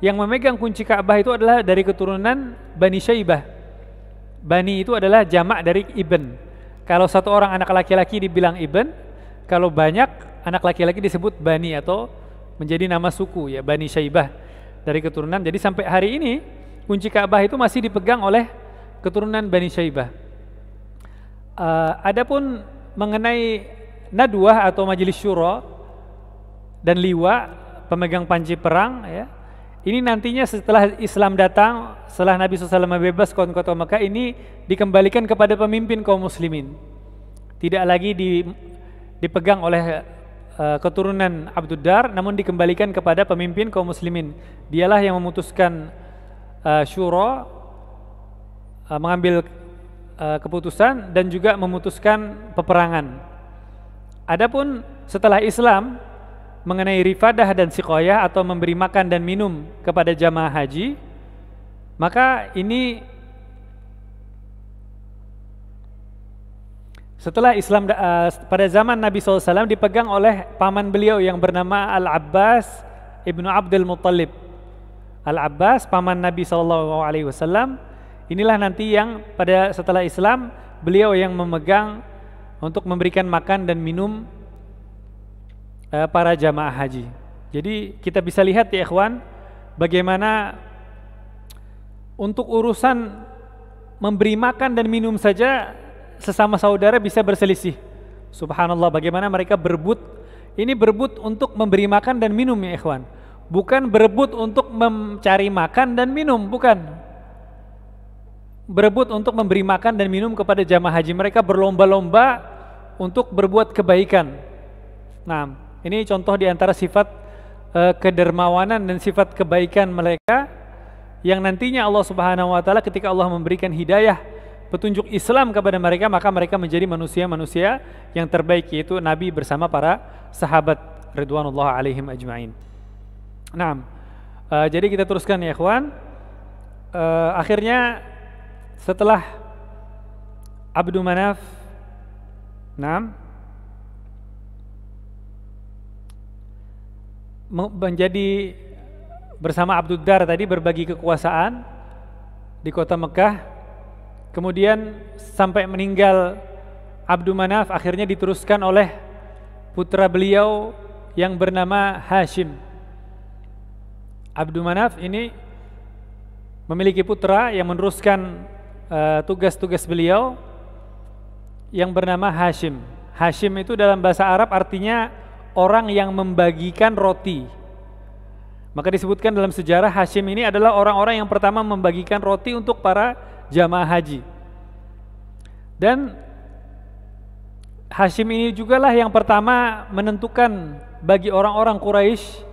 yang memegang kunci Ka'bah itu adalah dari keturunan Bani Syaibah. Bani itu adalah jamak dari Ibn. Kalau satu orang anak laki-laki dibilang Ibn, kalau banyak anak laki-laki disebut Bani atau menjadi nama suku ya, Bani Syaibah dari keturunan. Jadi sampai hari ini kunci Ka'bah itu masih dipegang oleh keturunan Bani Syaibah. Adapun mengenai Nadwah atau Majelis Syuro dan Liwa, pemegang panji perang ya, ini nantinya setelah Islam datang, setelah Nabi SAW membebaskan kota Mekah, ini dikembalikan kepada pemimpin kaum muslimin, tidak lagi dipegang oleh keturunan Abduddar, namun dikembalikan kepada pemimpin kaum muslimin. Dialah yang memutuskan syuro, mengambil keputusan dan juga memutuskan peperangan. Adapun setelah Islam mengenai rifadah dan siqayah atau memberi makan dan minum kepada jamaah haji, maka ini setelah Islam pada zaman Nabi SAW dipegang oleh paman beliau yang bernama Al-Abbas ibnu Abdul Muttalib. Al-Abbas paman Nabi SAW, inilah nanti yang pada setelah Islam beliau yang memegang untuk memberikan makan dan minum para jamaah haji. Jadi kita bisa lihat ya ikhwan, bagaimana untuk urusan memberi makan dan minum saja sesama saudara bisa berselisih. Subhanallah, bagaimana mereka berebut. Ini berebut untuk memberi makan dan minum ya ikhwan, bukan berebut untuk mencari makan dan minum, bukan. Berebut untuk memberi makan dan minum kepada jamaah haji. Mereka berlomba-lomba untuk berbuat kebaikan. Nah, ini contoh di antara sifat kedermawanan dan sifat kebaikan mereka yang nantinya Allah Subhanahu wa taala ketika Allah memberikan hidayah petunjuk Islam kepada mereka, maka mereka menjadi manusia-manusia yang terbaik, yaitu Nabi bersama para sahabat ridwanullah alaihim ajma'in. Nah, jadi kita teruskan ya ikhwan. Akhirnya setelah Abdu Manaf menjadi bersama Abduddar tadi berbagi kekuasaan di kota Mekah, kemudian sampai meninggal Abdu Manaf akhirnya diteruskan oleh putra beliau yang bernama Hashim. Abdu Manaf ini memiliki putra yang meneruskan tugas-tugas beliau yang bernama Hashim. Hashim itu dalam bahasa Arab artinya orang yang membagikan roti. Maka disebutkan dalam sejarah Hashim ini adalah orang-orang yang pertama membagikan roti untuk para jamaah haji. Dan Hashim ini jugalah yang pertama menentukan bagi orang-orang Quraisy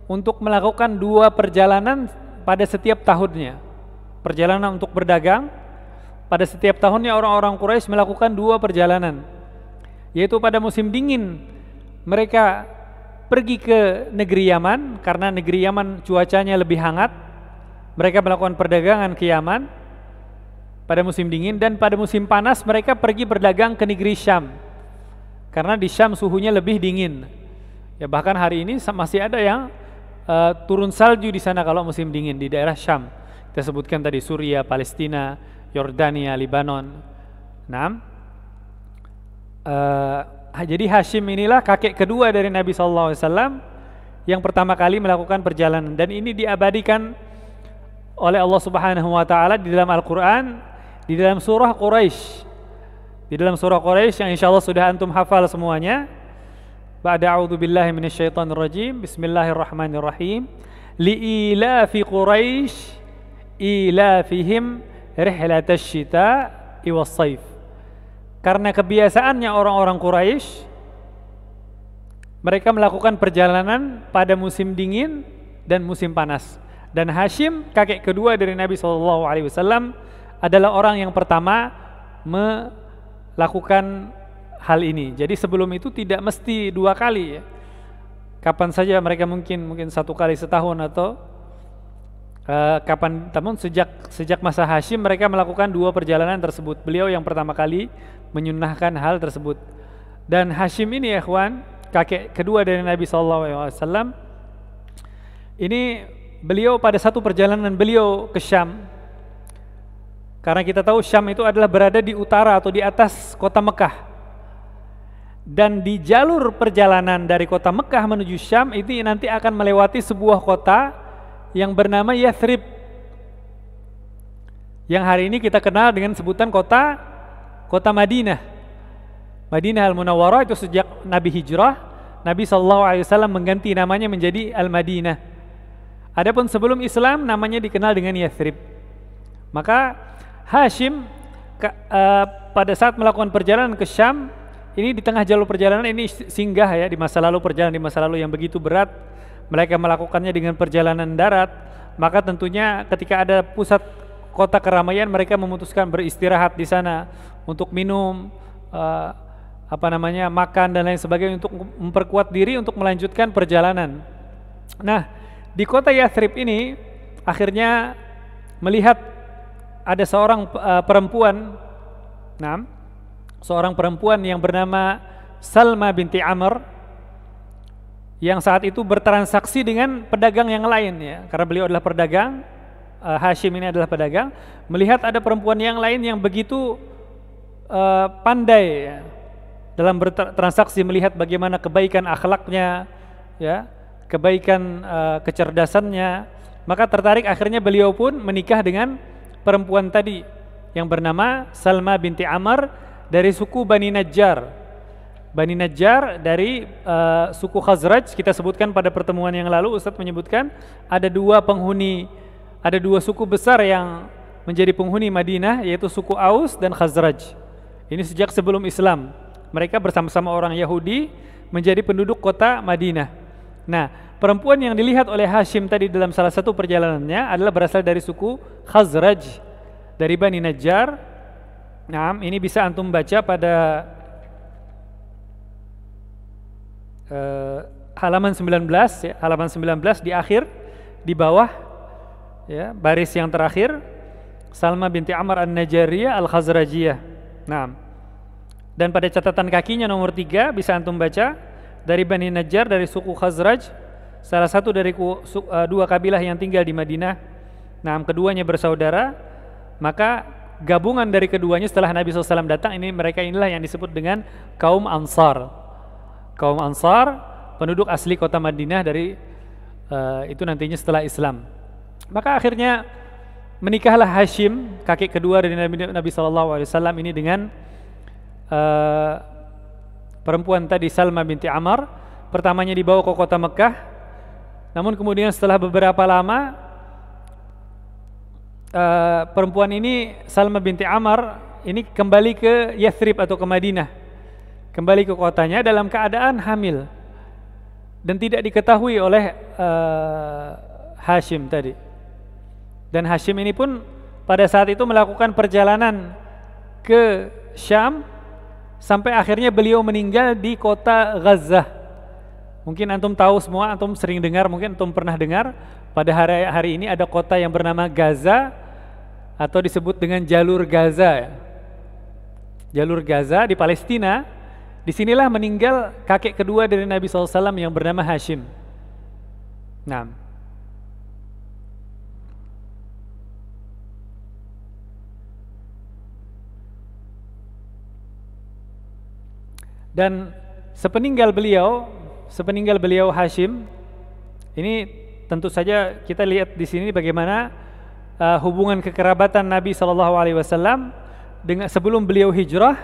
untuk melakukan 2 perjalanan pada setiap tahunnya. Perjalanan untuk berdagang, pada setiap tahunnya orang-orang Quraisy melakukan 2 perjalanan, yaitu pada musim dingin mereka pergi ke negeri Yaman karena negeri Yaman cuacanya lebih hangat, mereka melakukan perdagangan ke Yaman pada musim dingin, dan pada musim panas mereka pergi berdagang ke negeri Syam karena di Syam suhunya lebih dingin. Ya bahkan hari ini masih ada yang turun salju di sana kalau musim dingin di daerah Syam. Kita sebutkan tadi Suriah, Palestina, Yordania, Libanon. Nah, jadi Hashim inilah kakek kedua dari Nabi SAW yang pertama kali melakukan perjalanan, dan ini diabadikan oleh Allah Subhanahu wa taala di dalam Al-Qur'an, di dalam surah Quraisy. Di dalam surah Quraisy yang insyaallah sudah antum hafal semuanya. Ba'da a'udzu billahi minasyaitonir rajim. Bismillahirrahmanirrahim. Li'ilafi Quraisy ilafihim rihlatasy syita'i was-shaif. Karena kebiasaannya orang-orang Quraisy, mereka melakukan perjalanan pada musim dingin dan musim panas. Dan Hashim, kakek kedua dari Nabi SAW, adalah orang yang pertama melakukan hal ini. Jadi sebelum itu tidak mesti 2 kali ya. Kapan saja mereka mungkin 1 kali setahun atau kapan, namun sejak masa Hashim mereka melakukan 2 perjalanan tersebut. Beliau yang pertama kali menyunnahkan hal tersebut. Dan Hashim ini ya ikhwan, kakek kedua dari Nabi SAW, ini beliau pada satu perjalanan beliau ke Syam, karena kita tahu Syam itu adalah berada di utara atau di atas kota Mekah, dan di jalur perjalanan dari kota Mekah menuju Syam itu nanti akan melewati sebuah kota yang bernama Yathrib, yang hari ini kita kenal dengan sebutan kota Madinah. Madinah Al-Munawwarah itu sejak Nabi hijrah, Nabi SAW mengganti namanya menjadi Al-Madinah. Adapun sebelum Islam namanya dikenal dengan Yathrib. Maka Hashim pada saat melakukan perjalanan ke Syam, ini di tengah jalur perjalanan ini singgah ya, di masa lalu, perjalanan di masa lalu yang begitu berat, mereka melakukannya dengan perjalanan darat, maka tentunya ketika ada pusat kota keramaian mereka memutuskan beristirahat di sana untuk minum, makan dan lain sebagainya untuk memperkuat diri untuk melanjutkan perjalanan. Nah, di kota Yathrib ini akhirnya melihat ada seorang perempuan, seorang perempuan yang bernama Salma binti Amr, yang saat itu bertransaksi dengan pedagang yang lain ya, karena beliau adalah pedagang, Hashim ini adalah pedagang. Melihat ada perempuan yang lain yang begitu pandai ya, dalam bertransaksi, melihat bagaimana kebaikan akhlaknya ya, kebaikan kecerdasannya, maka tertarik, akhirnya beliau pun menikah dengan perempuan tadi yang bernama Salma binti Amr dari suku Bani Najjar. Bani Najjar dari suku Khazraj. Kita sebutkan pada pertemuan yang lalu, Ustadz menyebutkan ada 2 penghuni, ada 2 suku besar yang menjadi penghuni Madinah, yaitu suku Aus dan Khazraj. Ini sejak sebelum Islam. Mereka bersama-sama orang Yahudi menjadi penduduk kota Madinah. Nah, perempuan yang dilihat oleh Hashim tadi dalam salah satu perjalanannya adalah berasal dari suku Khazraj, dari Bani Najjar. Nah, ini bisa antum baca pada halaman 19 ya, halaman 19 di akhir, di bawah ya, baris yang terakhir, Salma binti Amr An-Najjariyah Al-Khazrajiyah. Nah, dan pada catatan kakinya nomor 3 bisa antum baca, dari Bani Najjar, dari suku Khazraj, salah satu dari 2 kabilah yang tinggal di Madinah. Nah, keduanya bersaudara, maka gabungan dari keduanya setelah Nabi SAW datang, mereka inilah yang disebut dengan kaum Ansar. Kaum Ansar, penduduk asli kota Madinah dari itu nantinya setelah Islam. Maka akhirnya menikahlah Hashim, kakek kedua dari Nabi SAW ini dengan perempuan tadi Salma binti Amr. Pertamanya dibawa ke kota Mekah, namun kemudian setelah beberapa lama perempuan ini, Salma binti Amr ini, kembali ke Yathrib atau ke Madinah, kembali ke kotanya dalam keadaan hamil dan tidak diketahui oleh Hashim tadi. Dan Hashim ini pun pada saat itu melakukan perjalanan ke Syam sampai akhirnya beliau meninggal di kota Gaza. Mungkin antum tahu semua, antum sering dengar, mungkin antum pernah dengar, pada hari ini ada kota yang bernama Gaza atau disebut dengan Jalur Gaza. Jalur Gaza di Palestina, disinilah meninggal kakek kedua dari Nabi SAW yang bernama Hashim. Nah, dan sepeninggal beliau Hashim, ini tentu saja kita lihat di sini bagaimana hubungan kekerabatan Nabi SAW dengan sebelum beliau hijrah,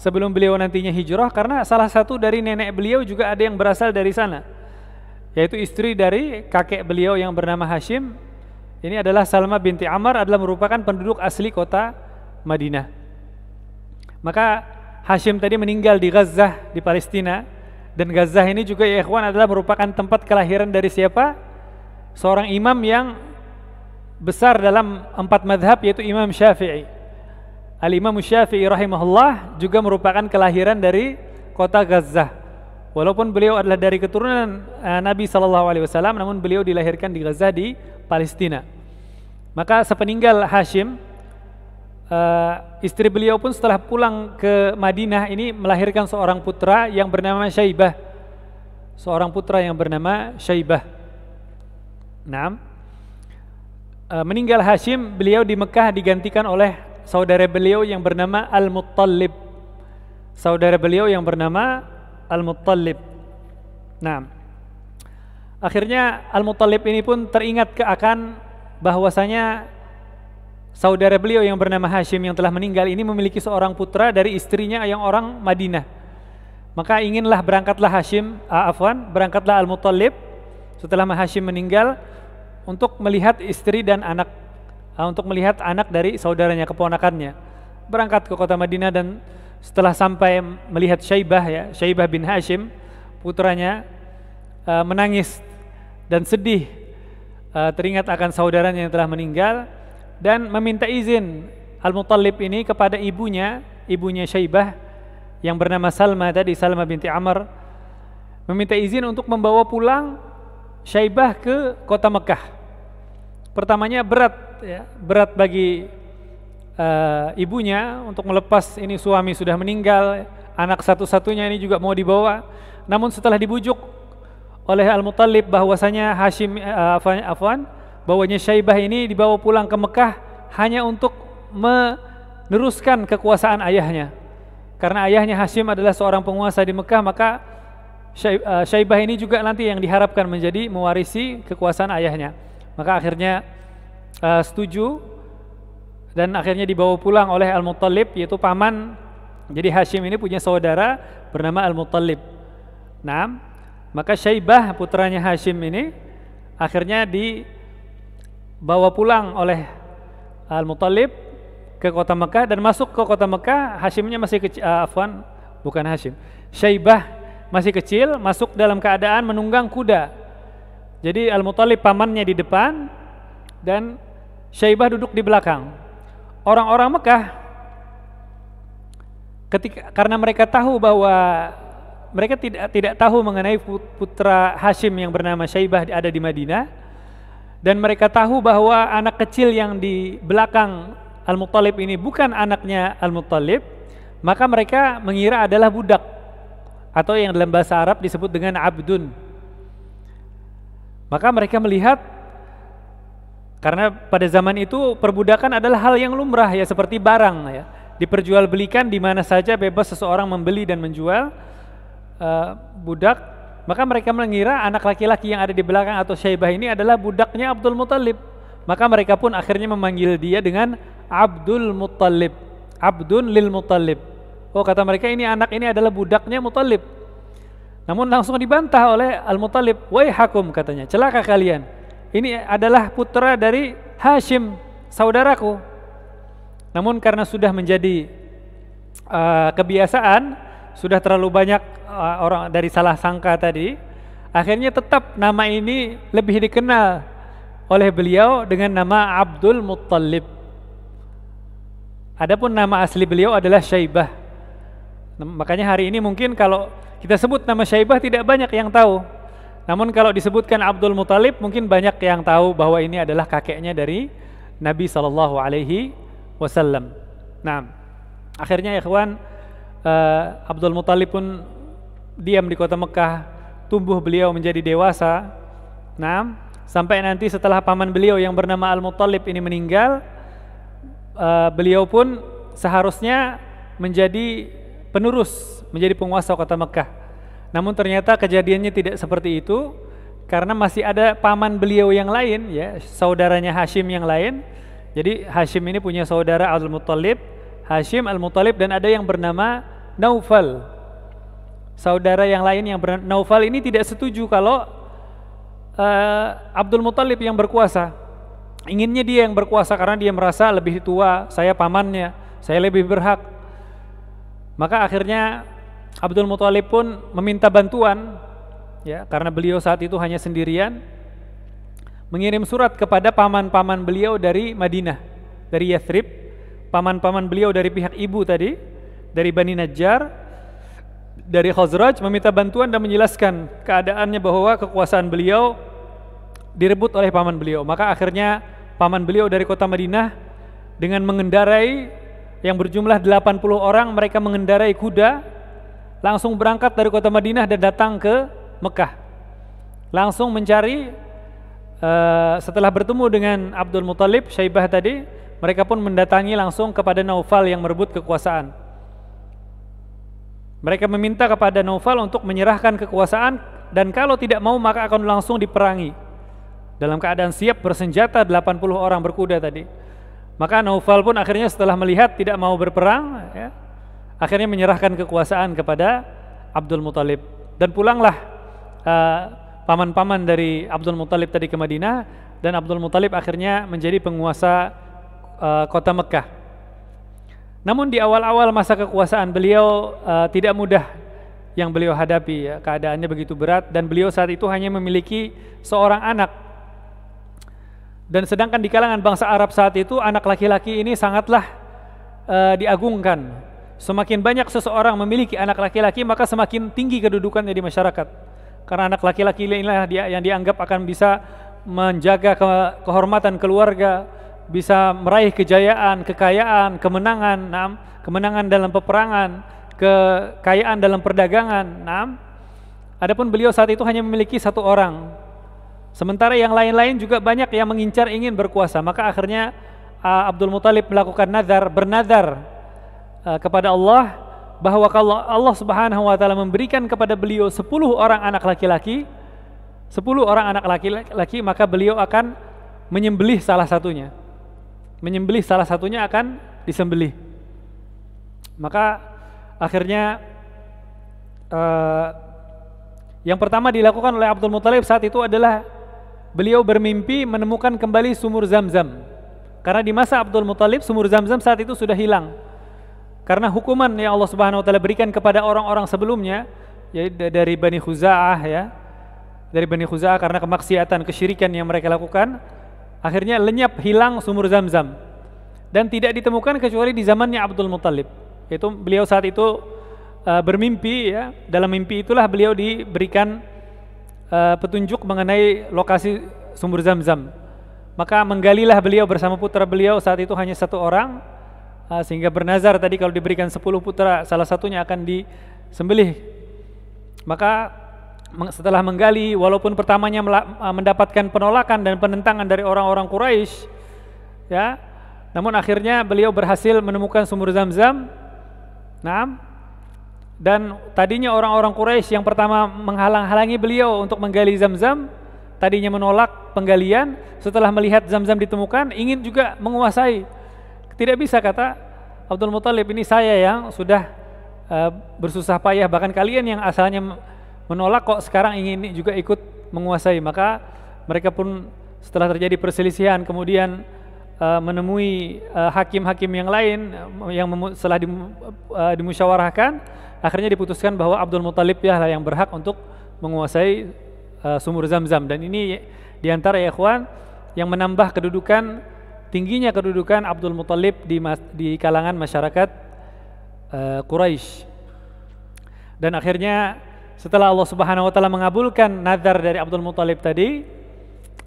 sebelum beliau nantinya hijrah, karena salah satu dari nenek beliau juga ada yang berasal dari sana, yaitu istri dari kakek beliau yang bernama Hashim. Ini adalah Salma binti Amr, adalah merupakan penduduk asli kota Madinah. Maka Hashim tadi meninggal di Gaza di Palestina, dan Gaza ini juga ya ikhwan adalah merupakan tempat kelahiran dari siapa? Seorang imam yang besar dalam 4 madhab, yaitu Imam Syafi'i. Al-Imam Syafi'i rahimahullah juga merupakan kelahiran dari kota Gaza. Walaupun beliau adalah dari keturunan Nabi SAW, namun beliau dilahirkan di Gaza di Palestina. Maka sepeninggal Hashim, istri beliau pun setelah pulang ke Madinah ini melahirkan seorang putra yang bernama Syaibah. Nah, meninggal Hashim, beliau di Mekah digantikan oleh saudara beliau yang bernama Al-Muttalib. Nah, akhirnya Al-Muttalib ini pun teringat akan bahwasanya saudara beliau yang bernama Hashim yang telah meninggal ini memiliki seorang putra dari istrinya yang orang Madinah. Maka berangkatlah Al-Muttalib setelah Hashim meninggal untuk melihat istri dan anak, untuk melihat anak dari saudaranya, keponakannya. Berangkat ke kota Madinah, dan setelah sampai melihat Syaibah bin Hashim, putranya, menangis dan sedih, teringat akan saudaranya yang telah meninggal, dan meminta izin Al-Muttalib ini kepada ibunya Syaibah yang bernama Salma binti Amr, meminta izin untuk membawa pulang Syaibah ke kota Mekah. Pertamanya berat bagi ibunya untuk melepas, ini suami sudah meninggal, anak satu-satunya ini juga mau dibawa. Namun setelah dibujuk oleh Al-Muttalib bahwasanya bahwanya Syaibah ini dibawa pulang ke Mekah hanya untuk meneruskan kekuasaan ayahnya. Karena ayahnya Hashim adalah seorang penguasa di Mekah, maka Syaibah ini juga nanti yang diharapkan menjadi mewarisi kekuasaan ayahnya. Maka akhirnya setuju, dan akhirnya dibawa pulang oleh Al-Muttalib, yaitu paman. Jadi Hashim ini punya saudara bernama Al-Muttalib. Nah, maka Syaibah putranya Hashim ini akhirnya dibawa pulang oleh Al-Muttalib ke kota Mekah, dan masuk ke kota Mekah. Hashimnya masih kecil, Syaibah masih kecil, masuk dalam keadaan menunggang kuda. Jadi Al-Muttalib pamannya di depan dan Syaibah duduk di belakang. Orang-orang Mekah karena mereka tahu bahwa mereka tidak tahu mengenai putra Hashim yang bernama Syaibah ada di Madinah, dan mereka tahu bahwa anak kecil yang di belakang Al-Muttalib ini bukan anaknya Al-Muttalib, maka mereka mengira adalah budak, atau yang dalam bahasa Arab disebut dengan abdun. Maka mereka melihat, karena pada zaman itu perbudakan adalah hal yang lumrah, ya, seperti barang, ya, diperjualbelikan di mana saja, bebas seseorang membeli dan menjual budak. Maka mereka mengira anak laki-laki yang ada di belakang atau Syaibah ini adalah budaknya Abdul Muttalib. Maka mereka pun akhirnya memanggil dia dengan Abdul Muttalib, Abdun lil Muttalib. Oh, kata mereka ini anak ini adalah budaknya Muttalib. Namun langsung dibantah oleh Al-Muttalib. Waihakum, katanya, celaka kalian, ini adalah putra dari Hashim, saudaraku. Namun karena sudah menjadi kebiasaan, sudah terlalu banyak orang dari salah sangka tadi, akhirnya tetap nama ini lebih dikenal oleh beliau dengan nama Abdul Muttalib. Adapun nama asli beliau adalah Syaibah. Makanya hari ini mungkin kalau kita sebut nama Syaibah tidak banyak yang tahu. Namun kalau disebutkan Abdul Muttalib mungkin banyak yang tahu bahwa ini adalah kakeknya dari Nabi SAW. Nah, akhirnya ikhwan, Abdul Muthalib pun diam di kota Mekah, tumbuh beliau menjadi dewasa. Nah, sampai nanti setelah paman beliau yang bernama Al-Muthalib ini meninggal, beliau pun seharusnya menjadi penerus, menjadi penguasa kota Mekah. Namun ternyata kejadiannya tidak seperti itu, karena masih ada paman beliau yang lain, ya, saudaranya Hashim yang lain. Jadi Hashim ini punya saudara Abdul Muthalib, Hashim, Al-Muthalib, dan ada yang bernama Naufal. Saudara yang lain yang bernama Naufal ini tidak setuju kalau Abdul Muthalib yang berkuasa. Inginnya dia yang berkuasa karena dia merasa lebih tua, saya pamannya, saya lebih berhak. Maka akhirnya Abdul Muthalib pun meminta bantuan, ya, karena beliau saat itu hanya sendirian, mengirim surat kepada paman-paman beliau dari Madinah, dari Yathrib, paman-paman beliau dari pihak ibu tadi, dari Bani Najjar, dari Khazraj, meminta bantuan dan menjelaskan keadaannya bahwa kekuasaan beliau direbut oleh paman beliau. Maka akhirnya paman beliau dari kota Madinah dengan mengendarai yang berjumlah 80 orang, mereka mengendarai kuda, langsung berangkat dari kota Madinah dan datang ke Mekah. Langsung mencari, setelah bertemu dengan Abdul Muthalib, Syaibah tadi, mereka pun mendatangi langsung kepada Naufal yang merebut kekuasaan. Mereka meminta kepada Naufal untuk menyerahkan kekuasaan, dan kalau tidak mau maka akan langsung diperangi. Dalam keadaan siap bersenjata 80 orang berkuda tadi. Maka Naufal pun akhirnya setelah melihat tidak mau berperang, ya, akhirnya menyerahkan kekuasaan kepada Abdul Muthalib. Dan pulanglah paman-paman dari Abdul Muthalib tadi ke Madinah, dan Abdul Muthalib akhirnya menjadi penguasa kota Mekah. Namun di awal-awal masa kekuasaan beliau tidak mudah yang beliau hadapi, ya. Keadaannya begitu berat, dan beliau saat itu hanya memiliki seorang anak. Dan sedangkan di kalangan bangsa Arab saat itu anak laki-laki ini sangatlah diagungkan. Semakin banyak seseorang memiliki anak laki-laki, maka semakin tinggi kedudukannya di masyarakat. Karena anak laki-laki inilah yang dianggap akan bisa menjaga kehormatan keluarga, bisa meraih kejayaan, kekayaan, kemenangan dalam peperangan, kekayaan dalam perdagangan. Adapun beliau saat itu hanya memiliki satu orang, sementara yang lain-lain juga banyak yang mengincar ingin berkuasa. Maka akhirnya Abdul Muthalib melakukan bernazar kepada Allah, bahwa kalau Allah Subhanahu wa taala memberikan kepada beliau 10 orang anak laki-laki, 10 orang anak laki-laki, maka beliau akan menyembelih salah satunya. Menyembelih salah satunya akan disembelih. Maka akhirnya yang pertama dilakukan oleh Abdul Muthalib saat itu adalah beliau bermimpi menemukan kembali sumur Zam-Zam. Karena di masa Abdul Muthalib sumur Zam-Zam saat itu sudah hilang. Karena hukuman yang Allah Subhanahu wa taala berikan kepada orang-orang sebelumnya, yaitu dari Bani Khuza'ah, ya. Dari Bani Khuza'ah karena kemaksiatan, kesyirikan yang mereka lakukan, akhirnya lenyap, hilang sumur Zam-Zam. Dan tidak ditemukan kecuali di zamannya Abdul Muthalib. Yaitu beliau saat itu bermimpi, ya. Dalam mimpi itulah beliau diberikan petunjuk mengenai lokasi sumur Zam-Zam. Maka menggalilah beliau bersama putra beliau, saat itu hanya satu orang, sehingga bernazar tadi kalau diberikan 10 putra, salah satunya akan disembelih. Maka setelah menggali, walaupun pertamanya mendapatkan penolakan dan penentangan dari orang-orang Quraisy, ya, namun akhirnya beliau berhasil menemukan sumur Zam-Zam. Dan tadinya orang-orang Quraisy yang pertama menghalang-halangi beliau untuk menggali Zam-Zam, tadinya menolak penggalian, setelah melihat Zam-Zam ditemukan ingin juga menguasai. Tidak bisa, kata Abdul Muthalib, ini saya yang sudah bersusah payah, bahkan kalian yang asalnya menolak kok sekarang ingin juga ikut menguasai. Maka mereka pun setelah terjadi perselisihan kemudian menemui hakim-hakim yang lain yang setelah dimusyawarahkan, akhirnya diputuskan bahwa Abdul Muthalib lah yang berhak untuk menguasai sumur Zam-Zam. Dan ini diantara ya ikhwan yang menambah tingginya kedudukan Abdul Muthalib di kalangan masyarakat Quraisy. Dan akhirnya setelah Allah Subhanahu wa taala mengabulkan nazar dari Abdul Muthalib tadi,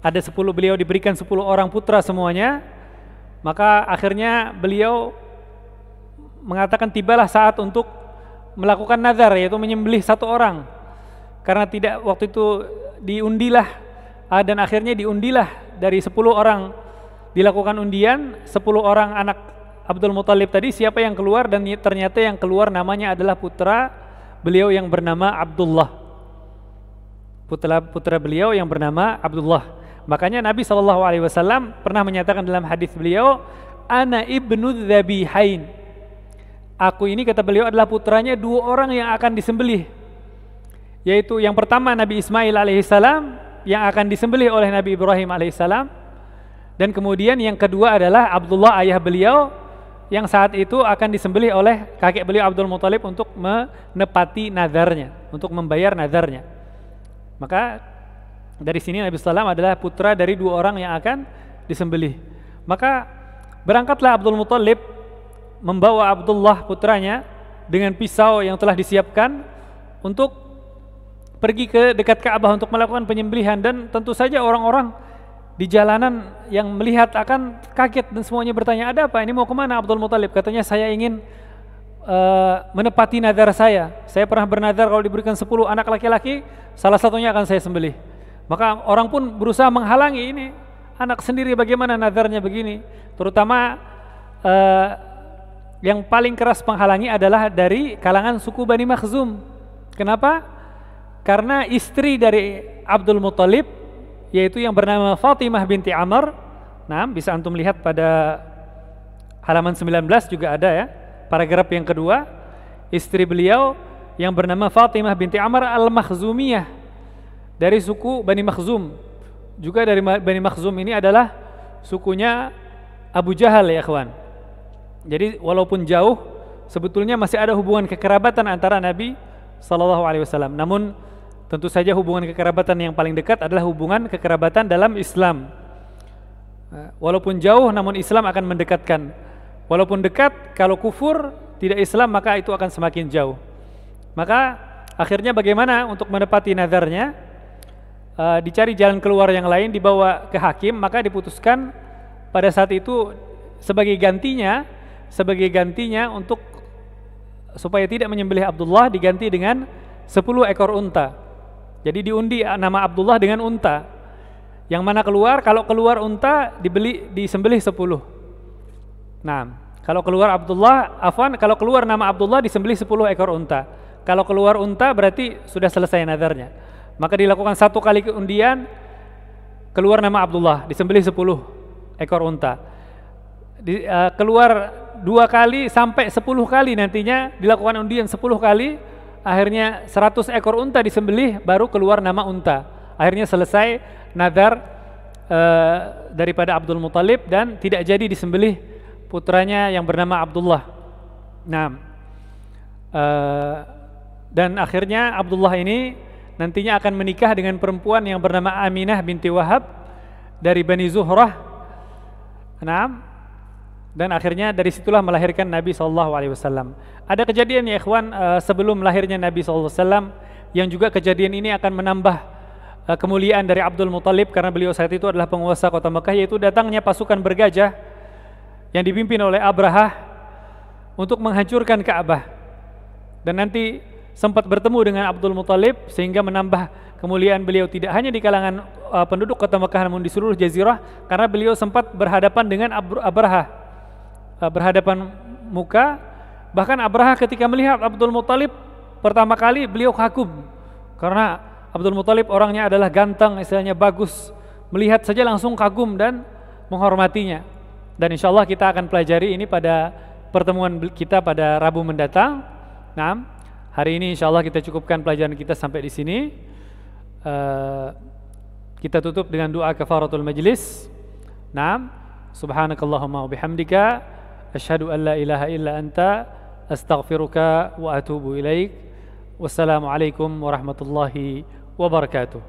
ada 10, beliau diberikan 10 orang putra semuanya. Maka akhirnya beliau mengatakan tibalah saat untuk melakukan nazar, yaitu menyembelih satu orang. Karena tidak waktu itu diundilah dan akhirnya diundilah dari 10 orang, dilakukan undian 10 orang anak Abdul Muthalib tadi siapa yang keluar, dan ternyata yang keluar namanya adalah putra beliau yang bernama Abdullah. Putra beliau yang bernama Abdullah. Makanya Nabi SAW pernah menyatakan dalam hadis beliau, ana ibnu dzabihain. Aku ini, kata beliau, adalah putranya 2 orang yang akan disembelih. Yaitu yang pertama Nabi Ismail alaihissalam yang akan disembelih oleh Nabi Ibrahim alaihissalam, dan kemudian yang kedua adalah Abdullah ayah beliau yang saat itu akan disembelih oleh kakek beliau Abdul Muthalib untuk menepati nazarnya, untuk membayar nazarnya. Maka dari sini Nabi SAW adalah putra dari 2 orang yang akan disembelih. Maka berangkatlah Abdul Muthalib membawa Abdullah putranya dengan pisau yang telah disiapkan untuk pergi ke dekat Ka'bah untuk melakukan penyembelihan. Dan tentu saja orang-orang di jalanan yang melihat akan kaget dan semuanya bertanya, ada apa? Ini mau kemana Abdul Muthalib? Katanya, saya ingin menepati nazar saya. Saya pernah bernazar kalau diberikan 10 anak laki-laki, salah satunya akan saya sembelih. Maka orang pun berusaha menghalangi, ini anak sendiri bagaimana nazarnya begini. Terutama yang paling keras penghalangi adalah dari kalangan suku Bani Makhzum. Kenapa? Karena istri dari Abdul Muthalib, yaitu yang bernama Fatimah binti Amr. Nah, bisa antum lihat pada halaman 19 juga ada ya, paragraf yang kedua. Istri beliau yang bernama Fatimah binti Amr al-Makhzumiyah, dari suku Bani Makhzum. Juga dari Bani Makhzum ini adalah sukunya Abu Jahal ya ikhwan. Jadi walaupun jauh, sebetulnya masih ada hubungan kekerabatan antara Nabi SAW. Namun tentu saja hubungan kekerabatan yang paling dekat adalah hubungan kekerabatan dalam Islam. Walaupun jauh, namun Islam akan mendekatkan. Walaupun dekat, kalau kufur tidak Islam, maka itu akan semakin jauh. Maka akhirnya bagaimana untuk menepati nazarnya? Dicari jalan keluar yang lain, dibawa ke hakim. Maka diputuskan pada saat itu sebagai gantinya untuk supaya tidak menyembelih Abdullah, diganti dengan 10 ekor unta. Jadi diundi nama Abdullah dengan unta. Yang mana keluar, kalau keluar unta disembelih 10. Nah, kalau keluar kalau keluar nama Abdullah disembelih 10 ekor unta. Kalau keluar unta berarti sudah selesai nazarnya. Maka dilakukan 1 kali undian, keluar nama Abdullah, disembelih 10 ekor unta. Keluar 2 kali sampai 10 kali, nantinya dilakukan undian 10 kali. Akhirnya 100 ekor unta disembelih, baru keluar nama unta. Akhirnya selesai nazar daripada Abdul Muthalib, dan tidak jadi disembelih putranya yang bernama Abdullah. Nah, dan akhirnya Abdullah ini nantinya akan menikah dengan perempuan yang bernama Aminah binti Wahab dari Bani Zuhrah. Nah, dan akhirnya dari situlah melahirkan Nabi SAW. Ada kejadian ya ikhwan sebelum lahirnya Nabi SAW, yang juga kejadian ini akan menambah kemuliaan dari Abdul Muthalib, karena beliau saat itu adalah penguasa kota Mekah, yaitu datangnya pasukan bergajah yang dipimpin oleh Abrahah untuk menghancurkan Ka'bah. Dan nanti sempat bertemu dengan Abdul Muthalib, sehingga menambah kemuliaan beliau tidak hanya di kalangan penduduk kota Mekah, namun di seluruh jazirah, karena beliau sempat berhadapan dengan Abrahah, berhadapan muka. Bahkan Abrahah ketika melihat Abdul Muthalib pertama kali, beliau kagum, karena Abdul Muthalib orangnya adalah ganteng, istilahnya bagus, melihat saja langsung kagum dan menghormatinya. Dan insya Allah kita akan pelajari ini pada pertemuan kita pada Rabu mendatang. Nah, hari ini insya Allah kita cukupkan pelajaran kita sampai di sini. Kita tutup dengan doa kafaratul majlis. Nah, subhanakallahumma wa bihamdika asyhadu an la ilaha illa anta astaghfiruka wa atubu ilaik. Wassalamualaikum warahmatullahi wabarakatuh.